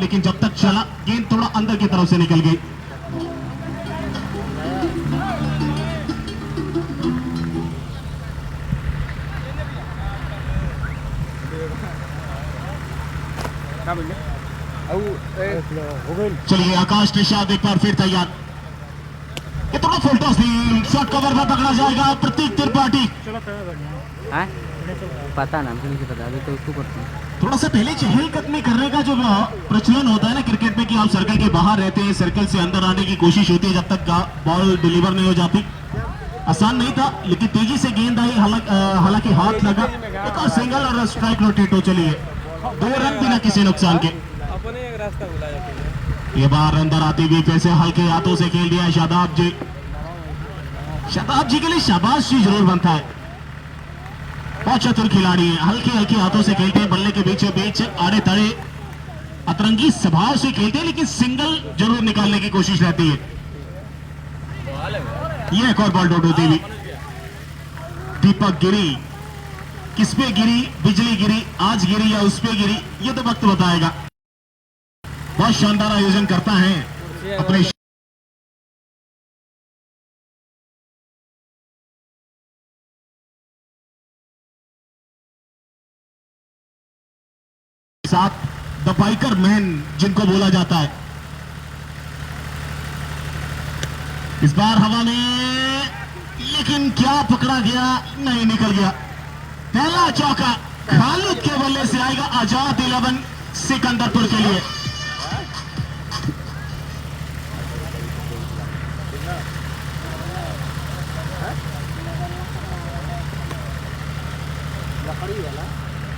लेकिन जब तक चला गेंद थोड़ा अंदर की तरफ से निकल गई। चलिए आकाश निषाद एक बार फिर तैयार। ये थोड़ा फुल टॉस नहीं, शॉट कवर में पकड़ा जाएगा प्रतीक त्रिपाठी। पता ना, मुझे पता अभी तो उसको करते हैं। थोड़ा सा पहले चहलकदमी करने का जो प्रचलन होता है ना क्रिकेट में कि आप सर्कल के बाहर रहते हैं, सर्कल से अंदर आने की कोशिश होती है जब तक बॉल डिलीवर नहीं हो जाती। आसान नहीं था लेकिन तेजी से गेंद आई, हालांकि हाथ लगा। एक और सिंगल और स्ट्राइक रोटेट हो चली है। 2 रन बिना किसी नुकसान के। ये बार अंदर आती हुई फिर से हल्के हाथों से खेल दिया शादाब जी। शादाब जी के लिए शाबाशी जरूर बनता है। बहुत चतुर खिलाड़ी है, हल्के हल्के हाथों से खेलते हैं, बल्ले के बीच बीच आड़े तड़े अतरंगी स्वभाव से खेलते हैं, लेकिन सिंगल जरूर निकालने की कोशिश रहती है। ये एक और बॉल डॉट होती हुई। दीपक गिरी, किस पे गिरी, बिजली गिरी, आज गिरी या उस पे गिरी, ये तो वक्त बताएगा। बहुत शानदार आयोजन करता है अपने साथ द बाइकर मैन जिनको बोला जाता है। इस बार हवा में, लेकिन क्या पकड़ा गया, नहीं निकल गया। पहला चौका खालिद के बल्ले से आएगा आजाद 11 सिकंदरपुर के लिए।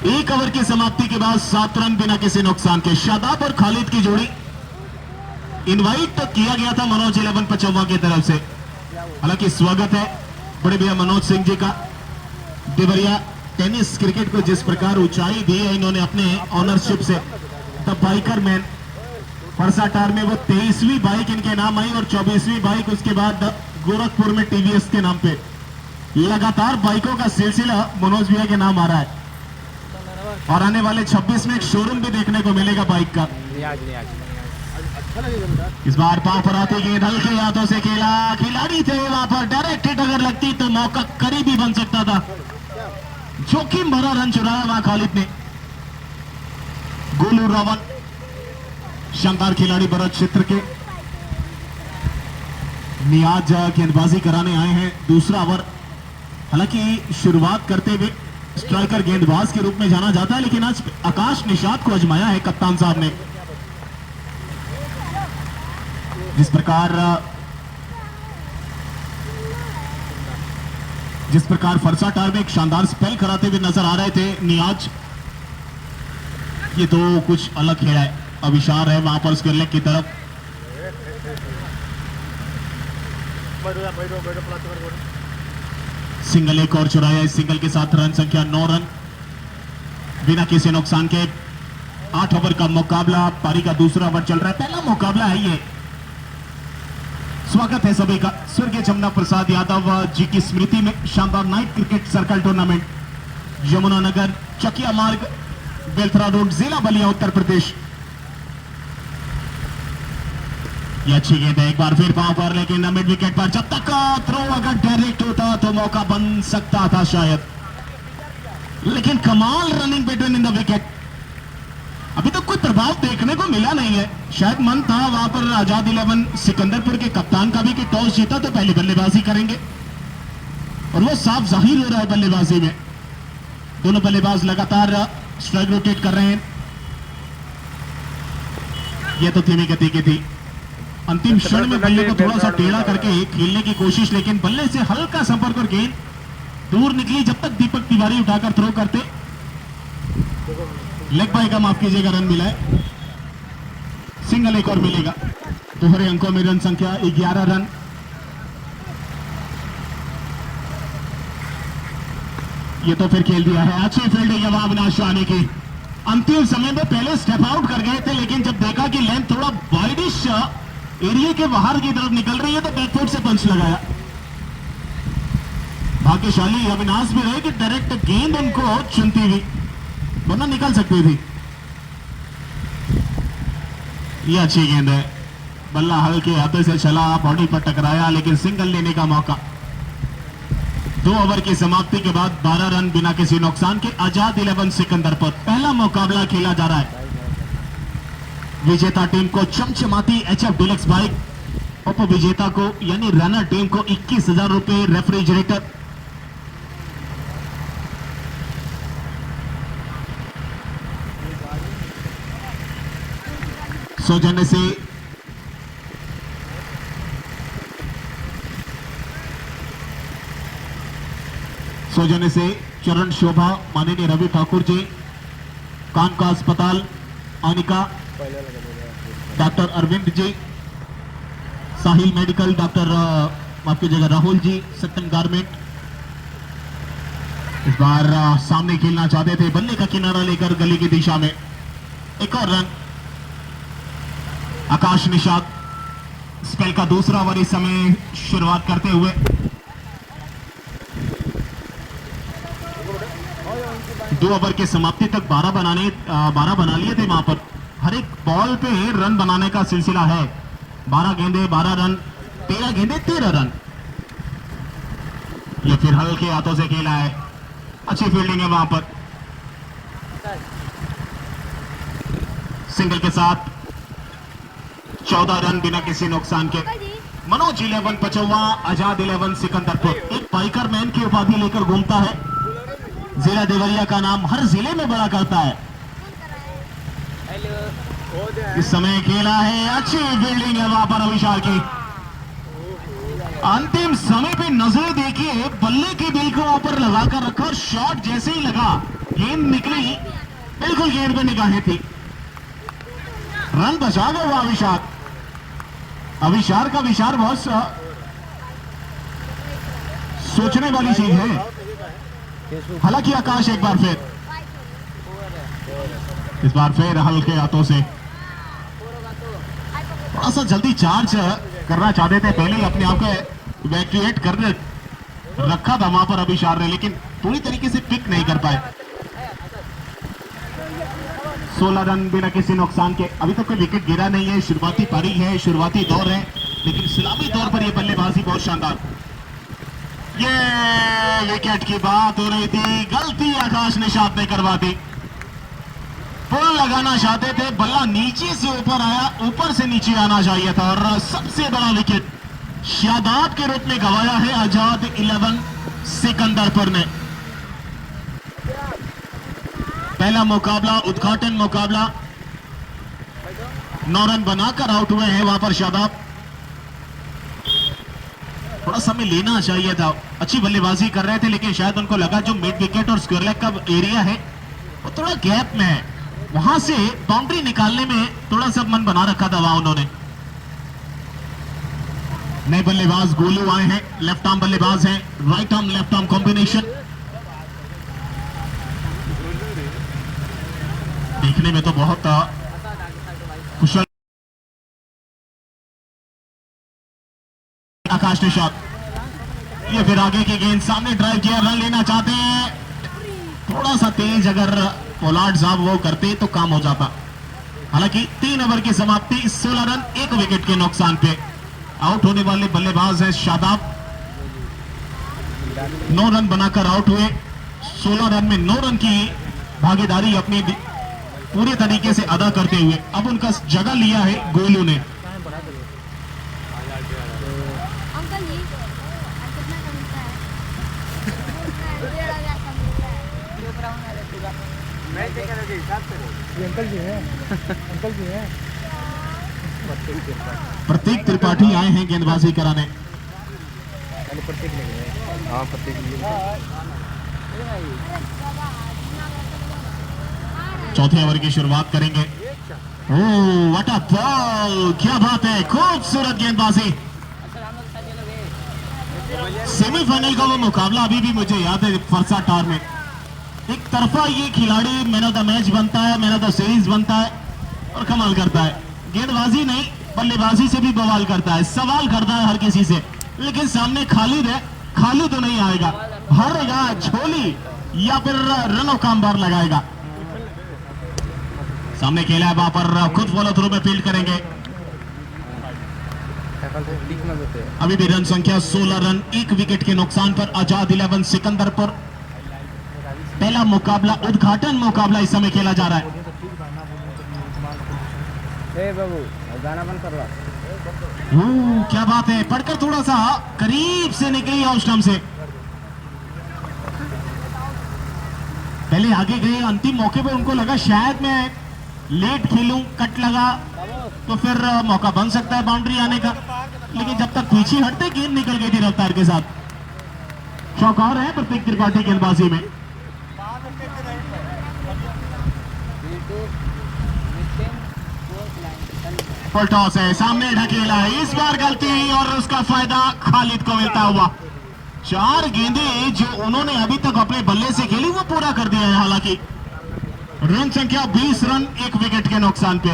एक ओवर की समाप्ति के बाद 7 रन बिना किसी नुकसान के। शादाब और खालिद की जोड़ी इनवाइट तो किया गया था मनोज 11 पचौवा की तरफ से। हालांकि स्वागत है बड़े भैया मनोज सिंह जी का। देवरिया टेनिस क्रिकेट को जिस प्रकार ऊंचाई दी है इन्होंने अपने ऑनरशिप से, द बाइकर मैन। परसाटार में वो 23वीं बाइक इनके नाम आई और 24वीं बाइक उसके बाद गोरखपुर में टीवीएस के नाम पे। लगातार बाइकों का सिलसिला मनोज भैया के नाम आ रहा है और आने वाले 26 में एक शोरूम भी देखने को मिलेगा बाइक का। इस बार पांव पर आती गेंद हल्के हाथों से खेला, खिलाड़ी थे वहां पर, डायरेक्ट हिट अगर लगती तो मौका करीबी बन सकता था। जोखिम भरा रन चुराया वहां खालिद ने। गोलू रावल शानदार खिलाड़ी भरत क्षेत्र के। नियाज गेंदबाजी कराने आए हैं। दूसरा ओवर, हालांकि शुरुआत करते हुए स्ट्राइकर गेंदबाज के रूप में जाना जाता है, लेकिन आज आकाश निषाद को आजमाया है कप्तान साहब ने। जिस प्रकार फरसाटार में एक शानदार स्पेल कराते हुए नजर आ रहे थे नियाज, ये तो कुछ अलग खेला है। अब इशारा है वहां पर स्क्वायर लेग की तरफ। सिंगल एक और चुराया। इस सिंगल के साथ रन संख्या 9 रन बिना किसी नुकसान के। 8 ओवर का मुकाबला, पारी का दूसरा ओवर चल रहा है। पहला मुकाबला है ये। स्वागत है सभी का स्वर्गीय जमुना प्रसाद यादव जी की स्मृति में शानदार night cricket circle tournament, Yamunanagar, Chakia मार्ग, बेलथरा रोड, जिला बलिया, उत्तर प्रदेश। ये अच्छी गेंद है, एक बार फिर पांव पर, लेकिन मिड विकेट पर। जब तक थ्रो अगर डायरेक्ट होता तो मौका बन सकता था शायद, लेकिन कमाल running between in the wicket. अभी तक कोई प्रभाव देखने को मिला नहीं है। शायद मन था वहां पर आजाद 11 सिकंदरपुर के कप्तान का भी कि टॉस जीता तो पहले बल्लेबाजी करेंगे, और वो साफ जाहिर हो रहा है बल्लेबाजी में। दोनों बल्लेबाज लगातार स्ट्राइक रोटेट कर रहे हैं। ये तो धीमी गति की थी। अंतिम क्षण में बल्ले को थोड़ा सा टेढ़ा करके खेलने की कोशिश, लेकिन बल्ले से हल्का संपर्क और गेंद दूर निकली। जब तक दीपक तिवारी उठाकर थ्रो करते, लेग बाय का माफ कीजिएगा, रन मिला है। सिंगल एक और मिलेगा। दोहरे अंकों में रन संख्या 11 रन। ये तो फिर खेल दिया है। अच्छी फील्डिंग है अविनाश शाहनी की। अंतिम समय में पहले स्टेप आउट कर गए थे, लेकिन जब देखा कि लेंथ थोड़ा वाइडिश एरिया के बाहर की तरफ निकल रही है तो बैकफुट से पंच लगाया। भाग्यशाली अविनाश भी रहे कि डायरेक्ट गेंद उनको चुनती हुई, वरना निकल सकती थी। ये अच्छी गेंद है, बल्ला हल्के हाथों से चला, बॉडी पर टकराया, लेकिन सिंगल लेने का मौका। 2 ओवर की समाप्ति के बाद 12 रन बिना किसी नुकसान के आजाद 11 सिकंदरपुर। पहला मुकाबला खेला जा रहा है। विजेता टीम को चमचमाती HF डीलक्स बाइक, उप विजेता को यानी रनर टीम को 21,000 रुपए रेफ्रिजरेटर। सौजन्य से चरण शोभा माननीय रवि ठाकुर जी, कान का अस्पताल अनिका, डॉक्टर अरविंद जी, साहिल मेडिकल, डॉक्टर माफ कीजिएगा राहुल जी, सत्यम गारमेंट। इस बार सामने खेलना चाहते थे, बल्ले का किनारा लेकर गली की दिशा में। एक और रन आकाश निषाद, स्पेल का दूसरा ओवर इस समय शुरुआत करते हुए। दो ओवर की समाप्ति तक 12 बना लिए थे वहां पर। हर एक बॉल पे रन बनाने का सिलसिला है। 12 गेंदे 12 रन, 13 गेंदे 13 रन। ये फिर हल्के हाथों से खेला है, अच्छी फील्डिंग है वहां पर। सिंगल के साथ 14 रन बिना किसी नुकसान के। मनोज 11 पचौवा, आजाद 11 सिकंदरपुर। एक बाइकर मैन की उपाधि लेकर घूमता है, जिला देवरिया का नाम हर जिले में बड़ा करता है। इस समय खेला है, अच्छी फील्डिंग है वहां पर अभिषार की। अंतिम समय पे नजर देखिए, बल्ले की बिल को ऊपर लगाकर रखा और शॉट जैसे ही लगा, गेंद निकली, बिल्कुल गेंद पे निगाहें थी। रन बचा गया वो अभिषार का विचार बहुत सोचने वाली चीज है। हालांकि आकाश एक बार फिर, इस बार फिर हल्के हाथों से थोड़ा सा जल्दी चार्ज करना चाहते थे, पहले ही अपने आप को इवैक्यूएट कर रखा था वहां पर अभिषार ने, लेकिन पूरी तरीके से पिक नहीं कर पाए। 16 रन बिना किसी नुकसान के। अभी तक कोई विकेट गिरा नहीं है, शुरुआती पारी है, शुरुआती दौर है, लेकिन सलामी तौर पर यह बल्लेबाजी बहुत शानदार। ये विकेट की बात हो रही थी, गलती आकाश निषाद ने करवा दी। पुल लगाना चाहते थे, बल्ला नीचे से ऊपर आया, ऊपर से नीचे आना चाहिए था, और सबसे बड़ा विकेट शादाब के रूप में गवाया है आजाद 11 सिकंदरपुर ने। पहला मुकाबला, उद्घाटन मुकाबला, 9 रन बनाकर आउट हुए हैं वहां पर शादाब। थोड़ा समय लेना चाहिए था, अच्छी बल्लेबाजी कर रहे थे, लेकिन शायद उनको लगा जो मिड विकेट और स्क्वायर लेग का एरिया है वो थोड़ा गैप में है, वहां से बाउंड्री निकालने में थोड़ा सा मन बना रखा था वहां उन्होंने। नए बल्लेबाज गोलू आए हैं, लेफ्ट आर्म बल्लेबाज हैं, right arm left arm combination. देखने में तो बहुत कुशल आकाश निषाद। ये फिर आगे की गेंद, सामने ड्राइव किया, रन लेना चाहते हैं, थोड़ा सा तेज अगर पोलार्ड साहब वो करते तो काम हो जाता। हालांकि 3 ओवर की समाप्ति, 16 रन 1 विकेट के नुकसान पे। आउट होने वाले बल्लेबाज है शादाब, 9 रन बनाकर आउट हुए। 16 रन में 9 रन की भागीदारी अपनी पूरे तरीके से अदा करते हुए अब उनका जगह लिया है गोलू ने। प्रतीक त्रिपाठी आए हैं गेंदबाजी कराने। चौथे ओवर की शुरुआत करेंगे। ओह व्हाट अ बॉल, क्या बात है, खूबसूरत गेंदबाजी। सेमीफाइनल का वो मुकाबला अभी भी मुझे याद है फरसा टार में। एक तरफा ये खिलाड़ी मैन ऑफ द मैच बनता है, मैन ऑफ द सीरीज बनता है और कमाल करता है। गेंदबाजी नहीं, बल्लेबाजी से भी बवाल करता है, सवाल करता है हर किसी से, लेकिन सामने खालिद है, खालिद तो नहीं आएगा, भरेगा झोली या फिर रनों का अंबार लगाएगा। सामने खेला है वहां पर, खुद फॉलो थ्रू में फील्ड करेंगे। टैकल से दिख ना देते हैं। अभी भी रन संख्या 16 रन, 1 विकेट के नुकसान पर आजाद 11 सिकंदरपुर। पहला मुकाबला, उद्घाटन मुकाबला इस समय खेला जा रहा है। ए बाबू गाना बंद कर लो। क्या बात है, पढ़कर थोड़ा सा करीब से निकली ऑफ स्टंप से, पहले आगे गए। अंतिम मौके पे उनको लगा शायद मैं लेट खेलूं, कट लगा तो फिर मौका बन सकता है बाउंड्री आने का, लेकिन जब तक पीछे हटते गेंद निकल गई थी रफ्तार के साथ। चौकार है प्रतीक त्रिपाठी गेंदबाजी में। फुल टॉस है, सामने ढकेला है, इस बार गलती और उसका फायदा खालिद को मिलता हुआ। 4 गेंदें जो उन्होंने अभी तक अपने बल्ले से खेली वो पूरा कर दिया है। हालांकि रन संख्या 20 रन, 1 विकेट के नुकसान पे।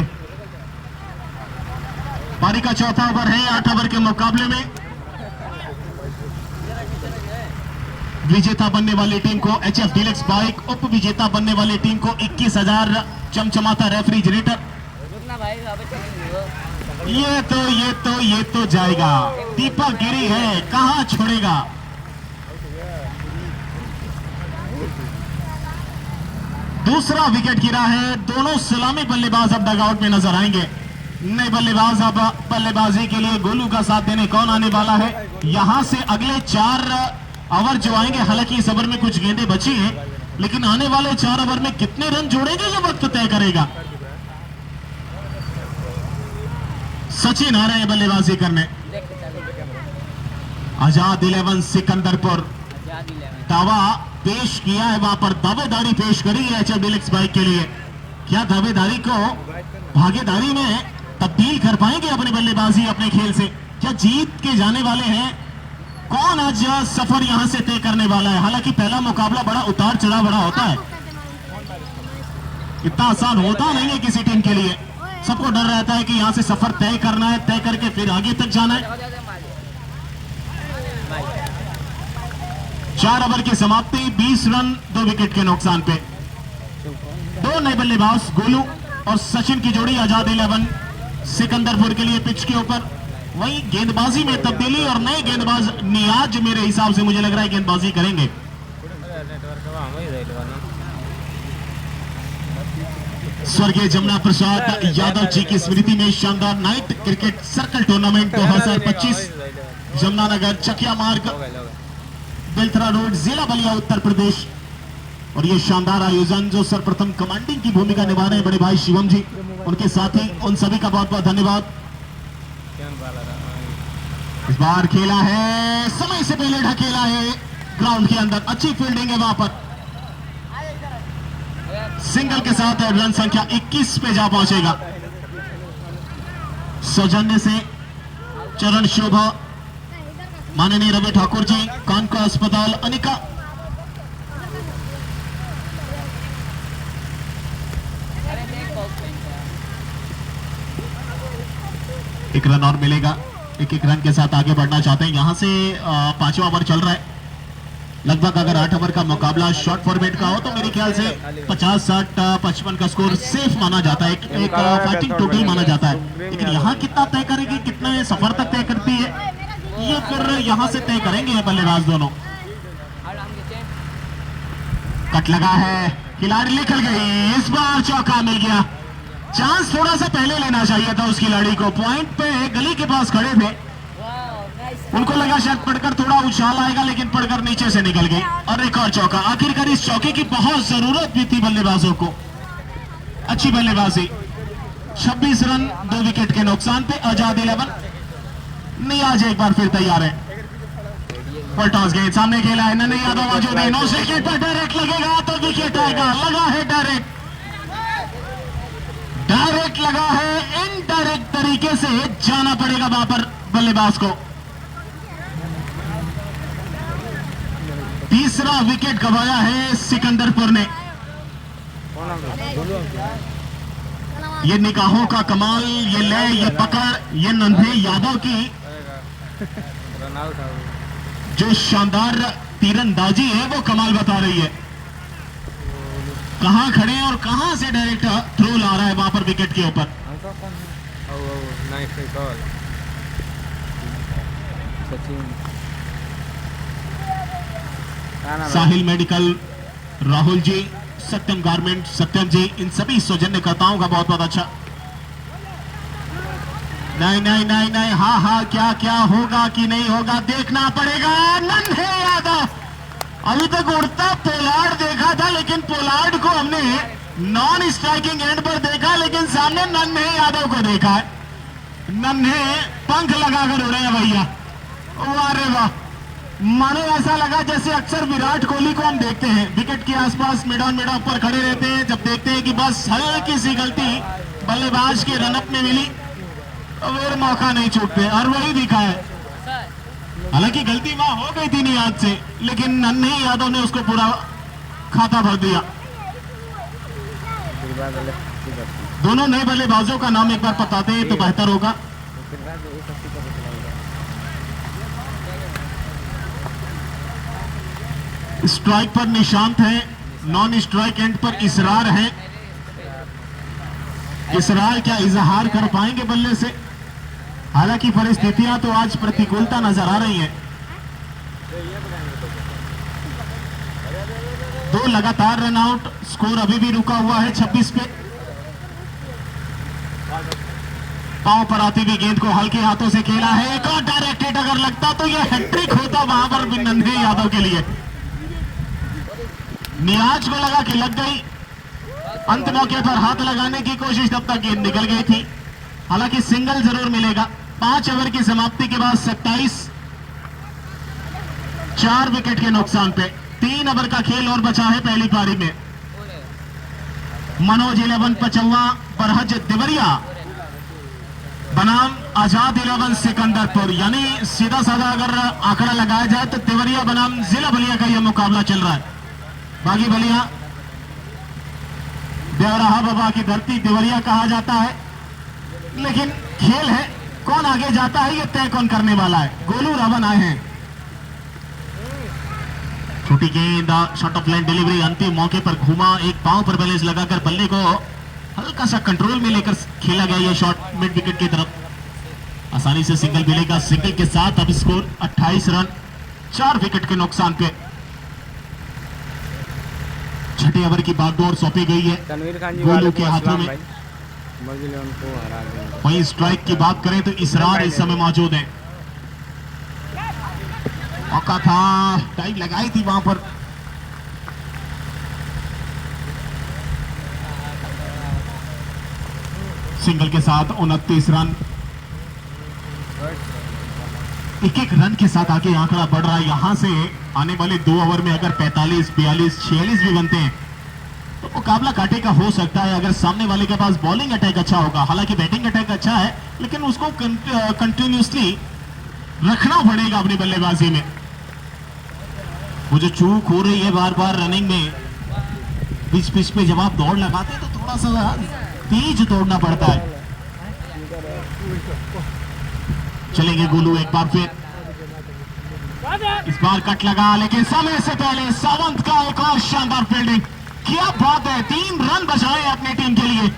पारी का चौथा ओवर है 8 ओवर के मुकाबले में। विजेता बनने वाली टीम को HF डीलक्स बाइक, उप विजेता बनने वाली टीम को 21,000 चमचमाता रेफ्रिजरेटर। ये तो जाएगा, दीपक गिरी है, कहां छोड़ेगा। दूसरा विकेट गिरा है, दोनों सलामी बल्लेबाज अब डगआउट में नजर आएंगे। नए बल्लेबाज अब बल्लेबाजी के लिए गोलू का साथ देने कौन आने वाला है। यहां से अगले 4 ओवर जो आएंगे, हालांकि इस ओवर में कुछ गेंदें बची हैं, लेकिन आने वाले 4 ओवर में कितने रन जोड़ेंगे ये वक्त तय करेगा। सचिन आ रहे हैं बल्लेबाजी करने। आजाद 11 सिकंदरपुर दावा पेश किया है, वहां पर दावेदारी पेश करी है HF डीलक्स बाइक के लिए। क्या दावेदारी को भागीदारी में तब्दील कर पाएंगे अपनी बल्लेबाजी, अपने खेल से? क्या जीत के जाने वाले हैं? कौन आज सफर यहां से तय करने वाला है? हालांकि पहला मुकाबला बड़ा उतार चढ़ाव बड़ा होता है, इतना आसान होता नहीं है किसी टीम के लिए। सबको डर रहता है कि यहां से सफर तय करना है, तय करके फिर आगे तक जाना है। 4 ओवर की समाप्ति, 20 रन, 2 विकेट के नुकसान पे। 2 नए बल्लेबाज गोलू और सचिन की जोड़ी आजाद 11 सिकंदरपुर के लिए पिच के ऊपर। वहीं गेंदबाजी में तब्दीली और नए गेंदबाज नियाज मेरे हिसाब से मुझे लग रहा है गेंदबाजी करेंगे। स्वर्गीय जमुना प्रसाद यादव जी की स्मृति में शानदार night cricket circle tournament 2025 Jamunanagar Chakiya मार्ग, बेलथरा रोड, जिला बलिया, उत्तर प्रदेश। और ये शानदार आयोजन जो सर्वप्रथम कमांडिंग की भूमिका निभा रहे हैं बड़े भाई शिवम जी, उनके साथी, उन सभी का बहुत बहुत धन्यवाद। इस बार खेला है, समय से पहले ढकेला है ग्राउंड के अंदर, अच्छी फील्डिंग है वहां पर। सिंगल के साथ रन संख्या 21 पे जा पहुंचेगा। सौजन्य से चरण शोभा, माननीय रवि ठाकुर जी, कानका अस्पताल, अनिका। एक रन और मिलेगा, एक रन के साथ आगे बढ़ना चाहते हैं। यहां से 5वां ओवर चल रहा है लगभग। अगर 8 ओवर का मुकाबला शॉर्ट फॉर्मेट का हो तो मेरे ख्याल से 50, 60, 55 का स्कोर सेफ माना जाता है, एक फाइटिंग टोटल माना जाता है। लेकिन यहाँ कितना तय करेगी, कितना सफर तक तय करती है, ये फिर यहां से तय करेंगे बल्लेबाज दोनों। कट लगा है, खिलाड़ी निकल गई, इस बार चौका मिल गया। चांस थोड़ा सा पहले लेना चाहिए था उस खिलाड़ी को। पॉइंट पे गली के पास खड़े थे, उनको लगा शायद पड़कर थोड़ा उछाल आएगा, लेकिन पड़कर नीचे से निकल गई। और एक और चौका। आखिरकार इस चौके की बहुत जरूरत भी थी बल्लेबाजों को। अच्छी बल्लेबाजी। 26 रन, 2 विकेट के नुकसान पे आजाद 11 नियाज एक बार फिर तैयार है। फुल टॉस गेंद सामने खेला है, नन्हे यादव मौजूद है, 9 सेकंड पर डायरेक्ट लगेगा तो विकेट आएगा। लगा है डायरेक्ट लगा है, इनडायरेक्ट तरीके से जाना पड़ेगा वहां पर बल्लेबाज को। तीसरा विकेट गंवाया है सिकंदरपुर ने। ये निगाहों का कमाल, ये लय, ये पकड़, ये नन्हे यादव की जो शानदार तीरंदाजी है वो कमाल बता रही है। कहां खड़े हैं और कहां से डायरेक्ट थ्रो ला रहा है वहां पर विकेट के ऊपर। हमका कौन है? Nice call Sachin. Sahil medical, Rahul ji, Satyam garment, Satyam ji, इन सभी सौजन्यकर्ताओं का बहुत बहुत अच्छा। नहीं नहीं नहीं नहीं, हाँ हाँ, क्या क्या होगा कि नहीं होगा देखना पड़ेगा। नन्हे यादव, अभी तक उड़ता पोलार्ड देखा था, लेकिन पोलार्ड को हमने नॉन स्ट्राइकिंग एंड पर देखा, लेकिन सामने नन्हे यादव को देखा है। नन्हे पंख लगाकर उड़े हैं भैया, वाह रे वाह। मानो ऐसा लगा जैसे अक्सर विराट कोहली को हम देखते हैं विकेट के आसपास मिड ऑन पर खड़े रहते हैं, जब देखते हैं कि बस हल्की सी गलती बल्लेबाज के रनअप में मिली और मौका नहीं छूटते, और वही दिखा है। हालांकि गलती वहां हो गई थी नियाज से, लेकिन नन्हे यादव ने उसको पूरा खाता भर दिया। दोनों नए बल्लेबाजों का नाम एक बार बताते हैं तो बेहतर होगा। स्ट्राइक पर निशांत है, नॉन स्ट्राइक एंड पर इसरार है। इसरार क्या इजहार कर पाएंगे बल्ले से? हालांकि परिस्थितियां तो आज प्रतिकूलता नजर आ रही हैं। 2 लगातार रन आउट, स्कोर अभी भी रुका हुआ है 26 पे। पांव पर आती हुई गेंद को हल्के हाथों से खेला है, एक और डायरेक्ट हिट अगर लगता तो यह हैट्रिक होता वहां पर भी नन्हे यादव के लिए। नियाज को लगा कि लग गई, अंत मौके पर हाथ लगाने की कोशिश, तब तक गेंद निकल गई थी। हालांकि सिंगल जरूर मिलेगा। 5 ओवर की समाप्ति के बाद 27, 4 विकेट के नुकसान पे 3 ओवर का खेल और बचा है पहली पारी में। मनोज 11 पचौवा, बरहज देवरिया बनाम आजाद 11 सिकंदरपुर, यानी सीधा साधा अगर आंकड़ा लगाया जाए तो देवरिया बनाम जिला बलिया का यह मुकाबला चल रहा है। बागी बलिया देवराहा बाबा की धरती देवरिया कहा जाता है, लेकिन खेल है, कौन आगे जाता है ये तय कौन करने वाला है। गोलू रावण आए हैं, छोटी गेंद, शॉट ऑफ लाइन डिलीवरी, अंतिम मौके पर घूमा, एक पांव पर बैलेंस लगाकर बल्ले को हल्का सा कंट्रोल में लेकर खेला गया यह शॉट मिड विकेट की तरफ। आसानी से सिंगल मिलेगा। सिंगल के साथ अब स्कोर 28 रन 4 विकेट के नुकसान पे। छठे ओवर की बागडोर सौंपी गई है गोलू के हाथों में। वहीं स्ट्राइक की बात करें तो इसरार इस समय मौजूद है। मौका था, टाइम लगाई थी वहां पर। सिंगल के साथ 29 रन, एक रन के साथ आगे आंकड़ा बढ़ रहा है। यहां से आने वाले 2 ओवर में अगर 45, 42, 46 भी बनते हैं तो मुकाबला कांटे का हो सकता है, अगर सामने वाले के पास बॉलिंग अटैक अच्छा होगा। हालांकि बैटिंग अटैक अच्छा है, लेकिन उसको कंटिन्यूसली रखना पड़ेगा अपनी बल्लेबाजी में। वो जो चूक हो रही है बार बार रनिंग में, पिच पे जब आप दौड़ लगाते हैं तो थोड़ा सा तेज दौड़ना पड़ता है। चलेंगे गोलू एक बार फिर, इस बार कट लगा, लेकिन समय से पहले सावंत का एक और शानदार फील्डिंग। क्या बात है, 3 रन बचाए अपनी टीम के लिए।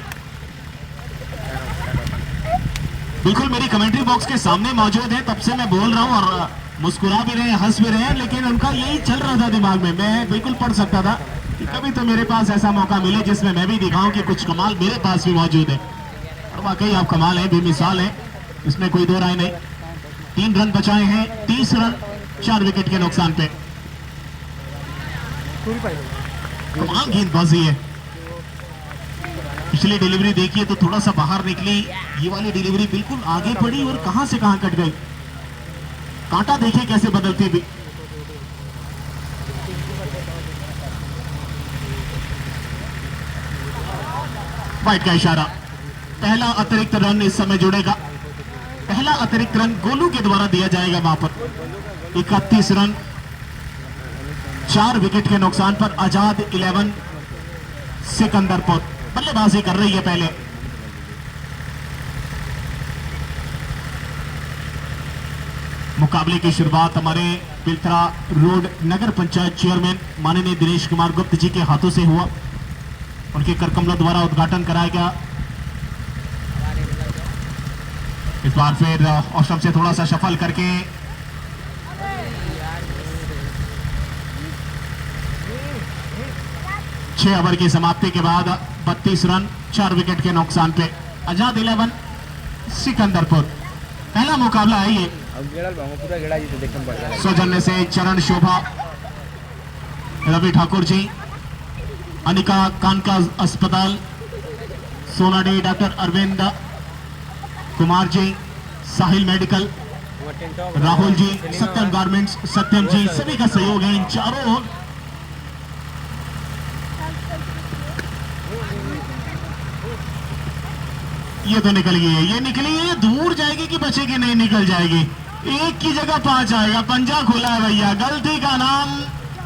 बिल्कुल मेरी कमेंट्री बॉक्स के सामने मौजूद है, तब से मैं बोल रहा हूं और मुस्कुरा भी रहे हैं, हंस भी रहे हैं, लेकिन उनका यही चल रहा था दिमाग में। मैं बिल्कुल पढ़ सकता था कि कभी तो मेरे पास ऐसा मौका मिले जिसमें मैं भी दिखाऊं कि कुछ कमाल मेरे पास भी मौजूद है। और वाकई आप कमाल है, बेमिसाल है, इसमें कोई दो राय नहीं। 3 रन बचाए हैं, 30 रन 4 विकेट के नुकसान पे। कमाल गेंदबाजी है। पिछली डिलीवरी देखिए तो थोड़ा सा बाहर निकली, ये वाली डिलीवरी बिल्कुल आगे पड़ी और कहां से कहां कट गई। कांटा देखिए कैसे बदलती भी। वाइड का इशारा, पहला अतिरिक्त रन इस समय जुड़ेगा। पहला अतिरिक्त रन गोलू के द्वारा दिया जाएगा वहां पर। 31 रन 4 विकेट के नुकसान पर आजाद 11 सिकंदरपुर बल्लेबाजी कर रही है पहले। मुकाबले की शुरुआत हमारे बिल्थरा रोड नगर पंचायत चेयरमैन माननीय दिनेश कुमार गुप्त जी के हाथों से हुआ। उनके करकमलों द्वारा उद्घाटन कराया गया। इस बार फिर औसम से थोड़ा सा शफल करके छह ओवर की समाप्ति के बाद 32 रन 4 विकेट के नुकसान पे आजाद 11 सिकंदरपुर। पहला मुकाबला है ये। पूरा गेड़ा जी देखने पड़ता है। सौजन्य से चरण शोभा, रवि ठाकुर जी, अनिका कानका अस्पताल, सोना डे, डॉक्टर अरविंद कुमार जी, साहिल मेडिकल, राहुल जी, सत्यम गारमेंट्स, सत्यम जी, सभी का सहयोग है इन चारों। ये तो निकल गई है, ये निकली है, दूर जाएगी कि बचेगी? नहीं निकल जाएगी। एक की जगह 5 आएगा। पंजा खुला है भैया, गलती का नाम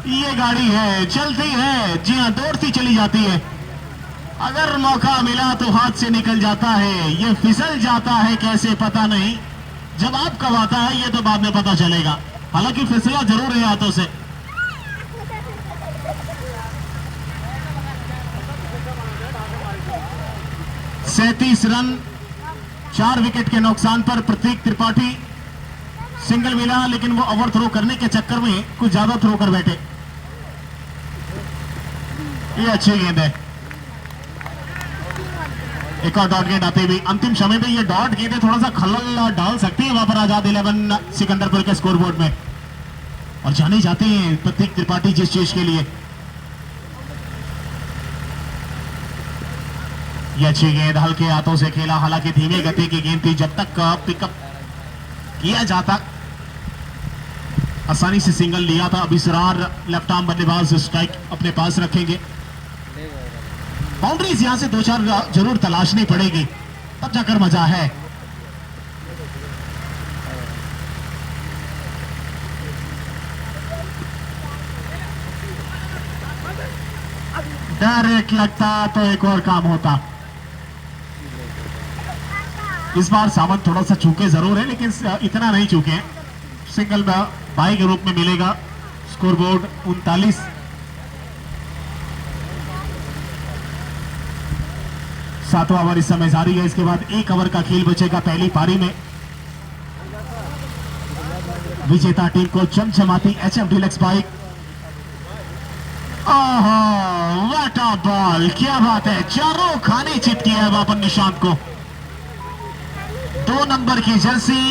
ये गाड़ी है, चलती है, जी हाँ, दौड़ती चली जाती है। अगर मौका मिला तो हाथ से निकल जाता है, ये फिसल जाता है कैसे पता नहीं। जब आप कब आता है ये तो बाद में पता चलेगा। हालांकि फिसला जरूर है हाथों से। सैंतीस रन 4 विकेट के नुकसान पर प्रतीक त्रिपाठी सिंगल मिला, लेकिन वो ओवर थ्रो करने के चक्कर में कुछ ज्यादा थ्रो कर बैठे। ये अच्छी गेंद है। एक और डॉट गेंद आते हुए अंतिम समय में ये डॉट गेंदें थोड़ा सा खलल डाल सकती है वहां पर आजाद 11 सिकंदरपुर के स्कोरबोर्ड में, और जाने जाते हैं प्रतीक त्रिपाठी जिस चीज के लिए। ये अच्छी गेंद हल्के हाथों से खेला, हालांकि धीमे गति की गेंद थी। जब तक पिकअप किया जाता आसानी से सिंगल लिया था। अब इसरार लेफ्ट आर्म बल्लेबाज स्ट्राइक अपने पास रखेंगे। बाउंड्रीज यहां से 2-4 जरूर तलाशनी पड़ेगी, तब जाकर मजा है। डायरेक्ट लगता तो एक और काम होता। इस बार सावंत थोड़ा सा चूके जरूर है, लेकिन इतना नहीं चूके हैं। सिंगल बाई के रूप में मिलेगा। स्कोरबोर्ड 39। सातवां ओवर इस समय जारी है। इसके बाद 1 ओवर का खेल बचेगा पहली पारी में। विजेता टीम को चमचमाती HF deluxe bike. What a ball, क्या बात है, चारों खाने चित किया है वापन निशांत को। 2 नंबर की जर्सी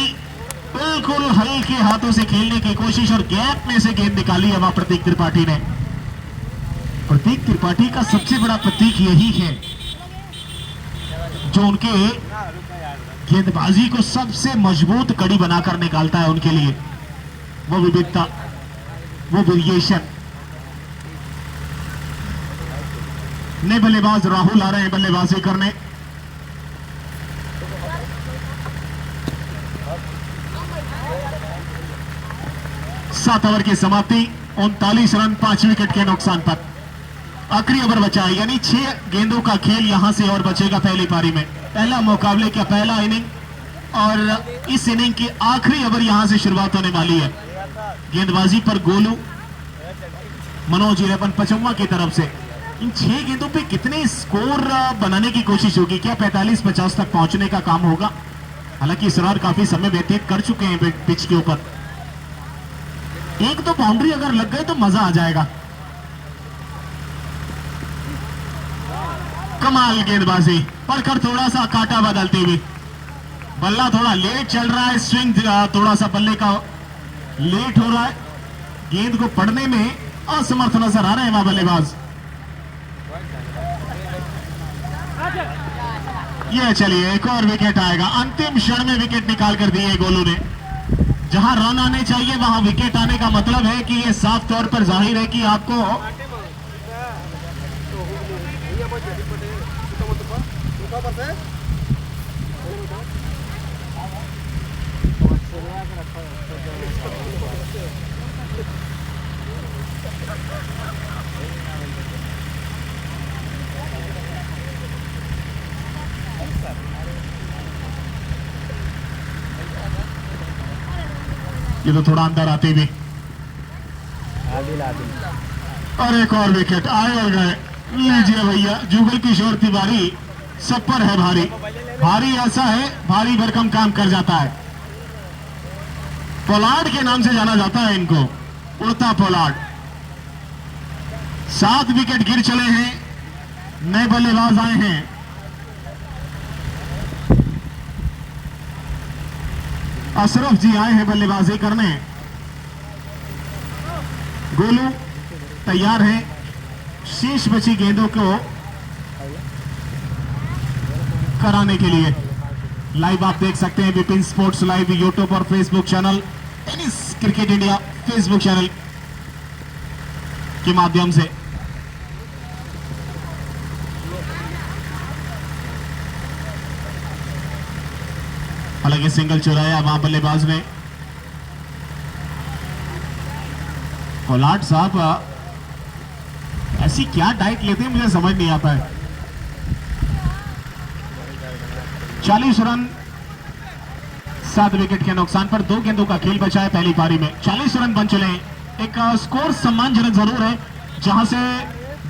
बिल्कुल हल्के हाथों से खेलने की कोशिश, और गैप में से गेंद निकाली है वहां प्रतीक त्रिपाठी ने। प्रतीक त्रिपाठी का सबसे बड़ा प्रतीक यही है जो उनके गेंदबाजी को सबसे मजबूत कड़ी बनाकर निकालता है उनके लिए, वो विविधता, वो वेरिएशन। नए बल्लेबाज राहुल आ रहे हैं बल्लेबाजी करने। सात ओवर की समाप्ति 39 रन 5 विकेट के नुकसान पर। आखिरी ओवर बचा है, यानी 6 गेंदों का खेल यहां से और बचेगा पहली पारी में। पहला मुकाबले का पहला इनिंग, और इस इनिंग की आखिरी ओवर यहां से शुरुआत होने वाली है। गेंदबाजी पर गोलू, मनोज 11 पचम्मा की तरफ से। इन 6 गेंदों पे कितने स्कोर बनाने की कोशिश होगी? क्या 45-50 तक पहुंचने का काम होगा? हालांकि इसरार काफी समय व्यतीत कर चुके हैं पिच के ऊपर। एक तो बाउंड्री अगर लग गई तो मजा आ जाएगा। कमाल गेंदबाजी, पढ़कर थोड़ा सा काटा बदलती हुई। बल्ला थोड़ा लेट चल रहा है, स्विंग थोड़ा सा बल्ले का लेट हो रहा है। गेंद को पढ़ने में असमर्थ नजर आ रहे हैं वहां बल्लेबाज। ये चलिए एक और विकेट आएगा। अंतिम क्षण में विकेट निकाल कर दिए गोलू ने। जहां रन आने चाहिए वहां विकेट आने का मतलब है कि ये साफ तौर पर जाहिर है कि आपको ये तो थोड़ा अंदर आते भी, और एक और विकेट आए और गए। लीजिए भैया, जुगल किशोर तिवारी सब पर है भारी। भारी ऐसा है, भारी भरकम काम कर जाता है। पोलार्ड के नाम से जाना जाता है इनको, उड़ता पोलार्ड। 7 विकेट गिर चले हैं, नए बल्लेबाज आए हैं। अशरफ जी आए हैं बल्लेबाजी करने। गोलू तैयार है शेष बची गेंदों को कराने के लिए। लाइव आप देख सकते हैं विपिन स्पोर्ट्स लाइव यूट्यूब और Facebook channel, tennis cricket India Facebook channel के माध्यम से। हालांकि सिंगल चुराया वहां बल्लेबाज ने। पोलार्ड साहब ऐसी क्या डाइट लेते हैं मुझे समझ नहीं आता है। 40 रन 7 विकेट के नुकसान पर 2 गेंदों का खेल बचा है पहली पारी में। 40 रन बन चले हैं। एक स्कोर सम्मानजनक जरूर है, जहां से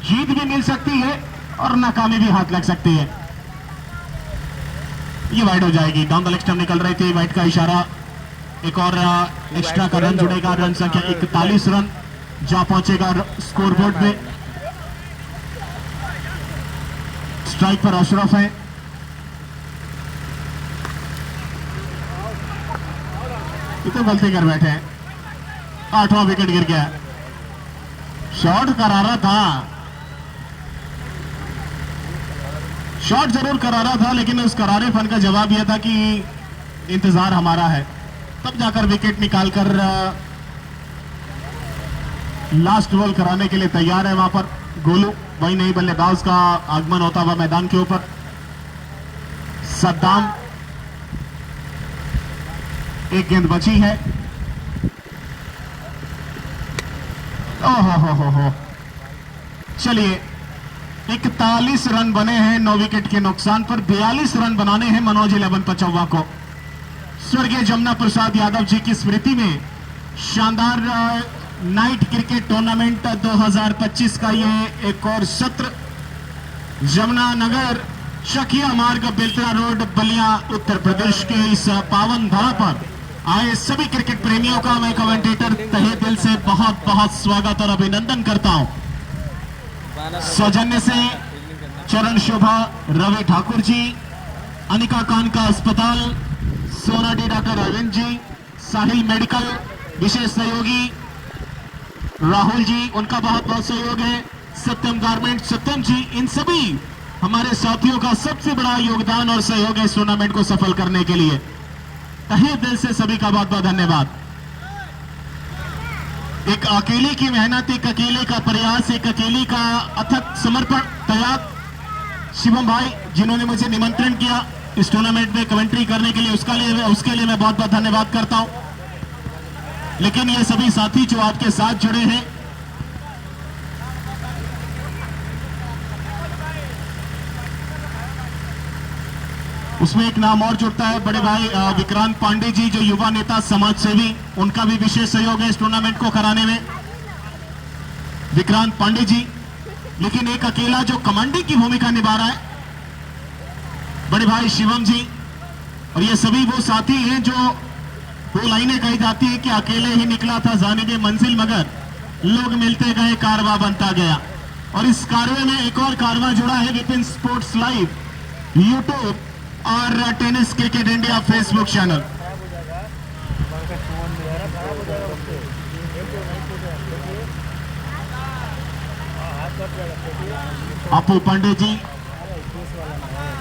जीत भी मिल सकती है और नाकामी भी हाथ लग सकती है। ये वाइड हो जाएगी, डाउन द लेग स्टंप निकल रही थी, वाइड का इशारा। एक और एक्स्ट्रा का रन जुड़ेगा। रन संख्या 41 रन जा पहुंचेगा स्कोरबोर्ड पे। स्ट्राइक पर अशरफ है। ये तो गलती कर बैठे हैं। 8वां विकेट गिर गया। शॉट करारा था, शॉट जरूर करारा था, लेकिन उस करारेपन का जवाब यह था कि इंतजार हमारा है। तब जाकर विकेट निकालकर लास्ट बॉल कराने के लिए तैयार है वहां पर गोलू। वही नई बल्लेबाज का आगमन होता हुआ मैदान के ऊपर। सद्दाम, एक गेंद बची है। ओहो, चलिए 41 रन बने हैं 9 विकेट के नुकसान पर। 42 रन बनाने हैं मनोज 11 पचौवा को। स्वर्गीय जमुना प्रसाद यादव जी की स्मृति में शानदार नाइट क्रिकेट टूर्नामेंट 2025 का ये एक और सत्र जमुना नगर शकिया मार्ग बेलतरा रोड बलिया उत्तर प्रदेश के इस पावन धरा पर आए सभी क्रिकेट प्रेमियों का मैं कमेंटेटर तहे दिल से बहुत बहुत स्वागत और अभिनंदन करता हूं। सौजन्य से चरण शोभा रवि ठाकुर जी, अनिका कान का अस्पताल, सोना डी डॉक्टर अरविंद जी, साहिल मेडिकल विशेष सहयोगी राहुल जी, उनका बहुत बहुत सहयोग है। सत्यम गारमेंट सत्यम जी, इन सभी हमारे साथियों का सबसे बड़ा योगदान और सहयोग है इस टूर्नामेंट को सफल करने के लिए। तहे दिल से सभी का बहुत बहुत धन्यवाद। एक अकेले की मेहनत, एक अकेले का प्रयास, एक अकेले का अथक समर्पण त्याग शिवम भाई जिन्होंने मुझे निमंत्रण किया इस टूर्नामेंट में कमेंट्री करने के लिए, उसके लिए मैं बहुत बहुत धन्यवाद करता हूं। लेकिन ये सभी साथी जो आपके साथ जुड़े हैं, उसमें एक नाम और जुड़ता है, बड़े भाई विक्रांत पांडे जी जो युवा नेता समाज सेवी, उनका भी विशेष सहयोग है इस टूर्नामेंट को कराने में। विक्रांत पांडे जी, लेकिन एक अकेला जो कमांडिंग की भूमिका निभा रहा है बड़े भाई शिवम जी। और ये सभी वो साथी हैं जो वो लाइनें कही जाती है कि अकेले ही निकला था जानिबे मंजिल मगर लोग मिलते गए कारवा बनता गया। और इस कारवे में एक और कारवा जुड़ा है विपिन स्पोर्ट्स लाइव यूट्यूब और tennis cricket India Facebook channel. Apu Pandey ji,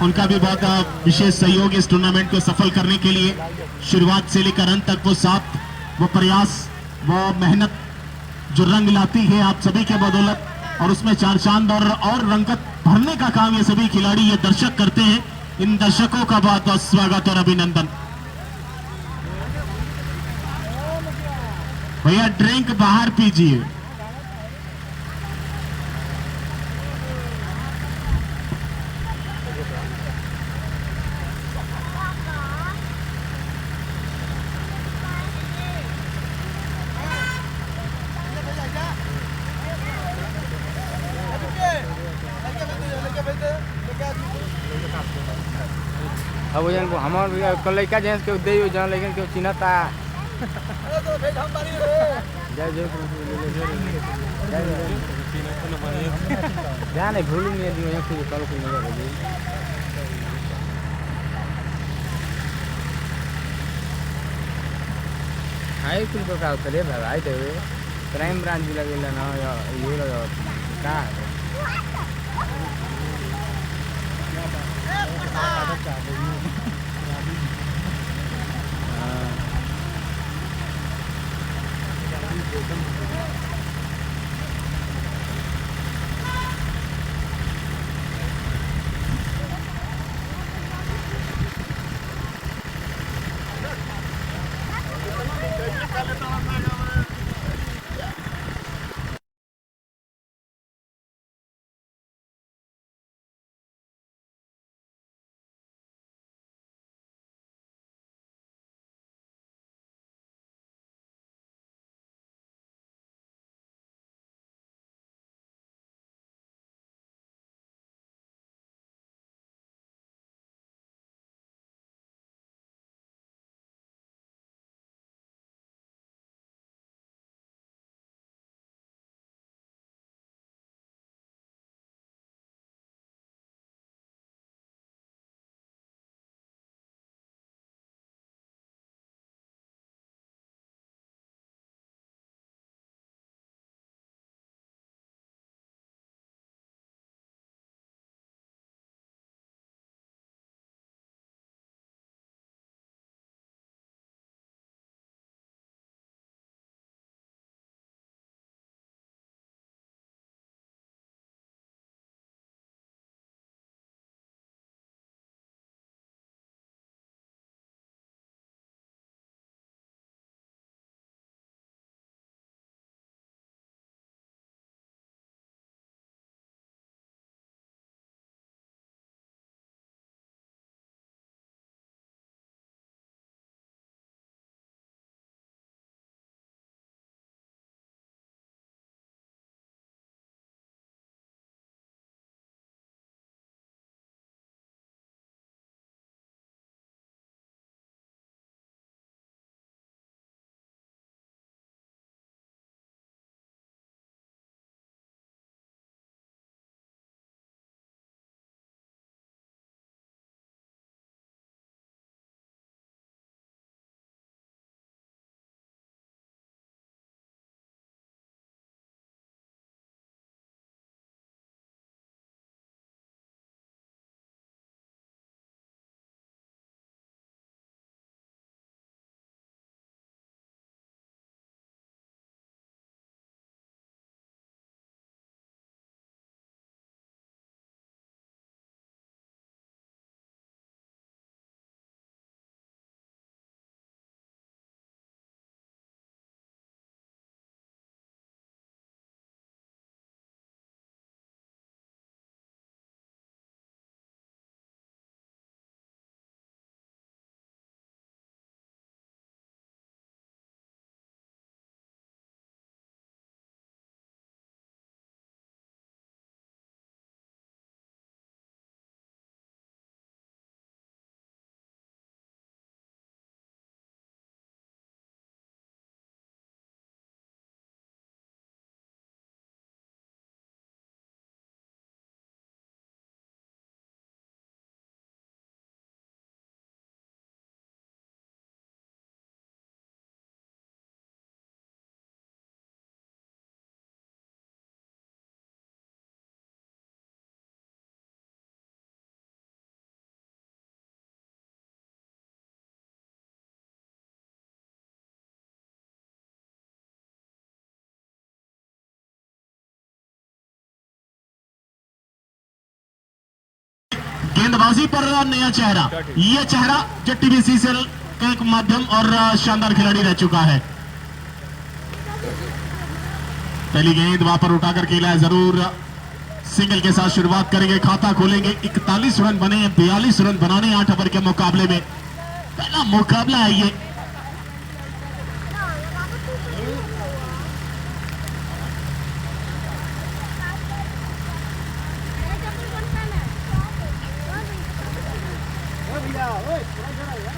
उनका भी बहुत विशेष सहयोग इस टूर्नामेंट को सफल करने के लिए। शुरुआत से लेकर अंत तक वो साथ, वो प्रयास, वो मेहनत जो रंग लाती है आप सभी के बदौलत, और उसमें चार चांद और रंगत भरने का काम ये सभी खिलाड़ी, ये दर्शक करते हैं। इन दर्शकों का बहुत बहुत स्वागत और अभिनंदन। भैया ड्रिंक बाहर पीजिए। अब वो जन हमार कल लड़का जेंस के दे जन लेकिन के चिन्हता जय जय ध्यान है भूल नहीं दियो यहाँ फिर कल कोई नहीं होगी हाई कुल प्रकार उतरे भाई देवे क्राइम ब्रांच भी लगेला ना ये लगा का गेंदबाजी पर नया चेहरा, ये चेहरा जो टीबीसीसीएल का एक माध्यम और शानदार खिलाड़ी रह चुका है। पहली गेंद वहां पर उठाकर खेला है, जरूर सिंगल के साथ शुरुआत करेंगे, खाता खोलेंगे। 41 रन बने हैं, 42 रन बनाने 8 ओवर के मुकाबले में। पहला मुकाबला है ये।